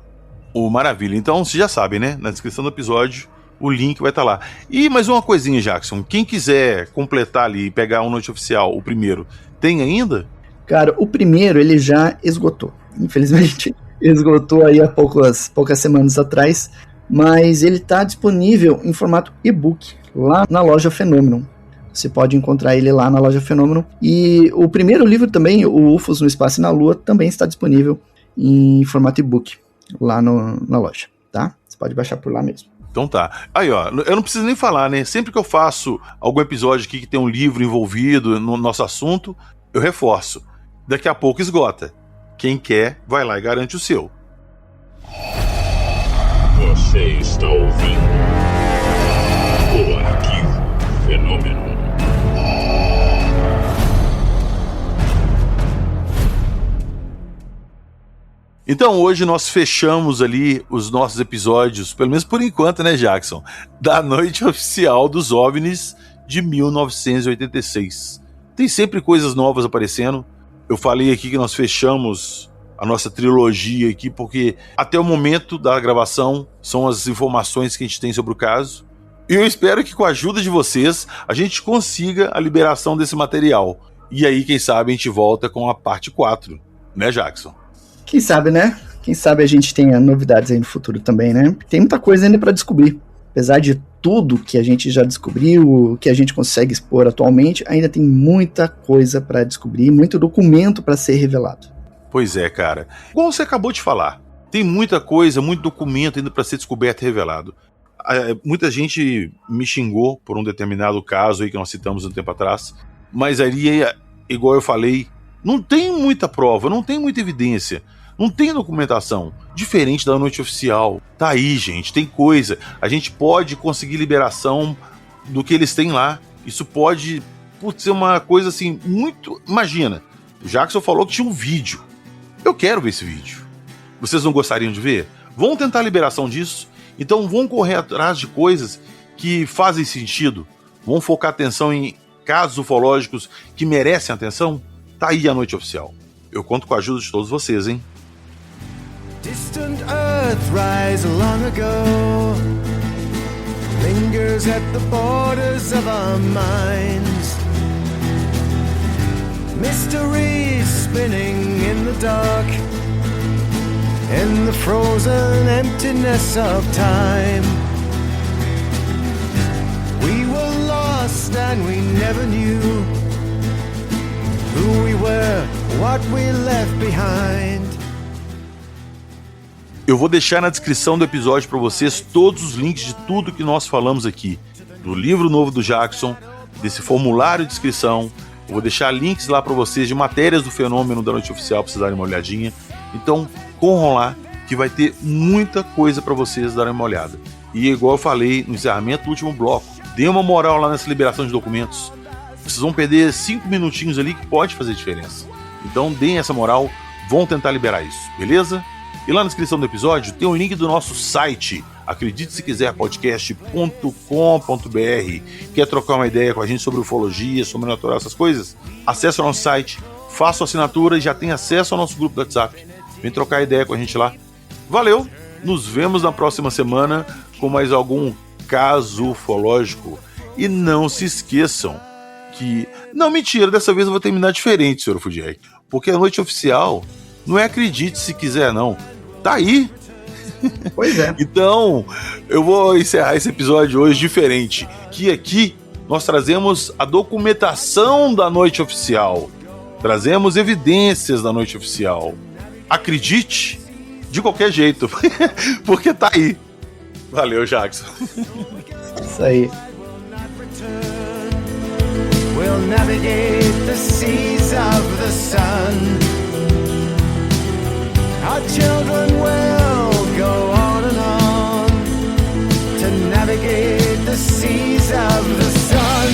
Maravilha. Então, vocês já sabem, né? Na descrição do episódio, o link vai estar lá. E mais uma coisinha, Jackson. Quem quiser completar ali e pegar um Noite Oficial, o primeiro, tem ainda? Cara, o primeiro ele já esgotou. Infelizmente, esgotou aí há poucas semanas atrás. Mas ele está disponível em formato e-book lá na loja Fenômeno. Você pode encontrar ele lá na loja Fenômeno. E o primeiro livro também, o UFOs no Espaço e na Lua, também está disponível em formato e-book lá na loja, tá? Você pode baixar por lá mesmo. Então tá. Aí, ó, eu não preciso nem falar, né? Sempre que eu faço algum episódio aqui que tem um livro envolvido no nosso assunto, eu reforço. Daqui a pouco esgota. Quem quer, vai lá e garante o seu. Você está ouvindo o Arquivo Fenômeno. Então hoje nós fechamos ali os nossos episódios, pelo menos por enquanto, né, Jackson? Da Noite Oficial dos OVNIs de 1986. Tem sempre coisas novas aparecendo. Eu falei aqui que nós fechamos a nossa trilogia aqui, porque até o momento da gravação são as informações que a gente tem sobre o caso. E eu espero que com a ajuda de vocês a gente consiga a liberação desse material. E aí, quem sabe, a gente volta com a parte 4, né, Jackson? Quem sabe, né? Quem sabe a gente tenha novidades aí no futuro também, né? Tem muita coisa ainda para descobrir. Apesar de tudo que a gente já descobriu, que a gente consegue expor atualmente, ainda tem muita coisa para descobrir, muito documento para ser revelado. Pois é, cara. Igual você acabou de falar, tem muita coisa, muito documento ainda para ser descoberto e revelado. Muita gente me xingou por um determinado caso aí que nós citamos um tempo atrás, mas ali, igual eu falei, não tem muita prova, não tem muita evidência, não tem documentação, diferente da Noite Oficial. Tá aí, gente, tem coisa. A gente pode conseguir liberação do que eles têm lá. Isso pode ser uma coisa assim, muito... Imagina, o Jackson falou que tinha um vídeo. Eu quero ver esse vídeo. Vocês não gostariam de ver? Vão tentar a liberação disso? Então vão correr atrás de coisas que fazem sentido. Vão focar atenção em casos ufológicos que merecem atenção? Tá aí a Noite Oficial. Eu conto com a ajuda de todos vocês, hein? Distant earth rise long ago, lingers at the borders of our minds. Mysteries spinning in the dark, in the frozen emptiness of time. We were lost and we never knew who we were, what we left behind. Eu vou deixar na descrição do episódio para vocês todos os links de tudo que nós falamos aqui. Do livro novo do Jackson, desse formulário de inscrição. Eu vou deixar links lá para vocês de matérias do fenômeno da Noite Oficial para vocês darem uma olhadinha. Então, corram lá que vai ter muita coisa para vocês darem uma olhada. E igual eu falei no encerramento do último bloco, dê uma moral lá nessa liberação de documentos. Vocês vão perder 5 minutinhos ali que pode fazer diferença. Então, deem essa moral, vão tentar liberar isso, beleza? E lá na descrição do episódio tem um link do nosso site, Acredite se quiser, podcast.com.br. Quer trocar uma ideia com a gente sobre ufologia, sobre natural, essas coisas? Acesse o nosso site, faça a assinatura e já tem acesso ao nosso grupo do WhatsApp. Vem trocar ideia com a gente lá. Valeu, nos vemos na próxima semana com mais algum caso ufológico. E não se esqueçam que... Não, mentira, dessa vez eu vou terminar diferente, Sr. Fudiek. Porque a noite oficial não é acredite se quiser, não. Tá aí. Pois é. Então, eu vou encerrar esse episódio hoje diferente. Que aqui nós trazemos a documentação da noite oficial. Trazemos evidências da noite oficial. Acredite de qualquer jeito. Porque tá aí. Valeu, Jackson. Isso aí. We'll navigate the seas of the sun. Our children will go on and on to navigate the seas of the sun.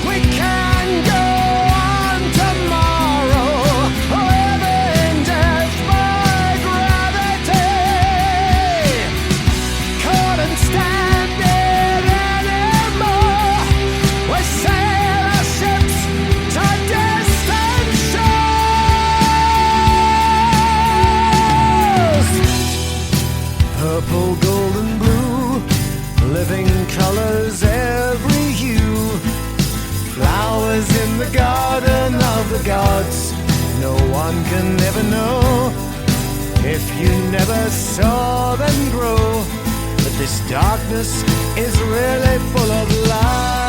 We can go on tomorrow, living death by gravity. Couldn't stand it anymore. We sail our ships to distant shores. Purple, golden, blue, living colors, every hue. Flowers in the garden of the gods. No one can ever know if you never saw them grow. But this darkness is really full of light.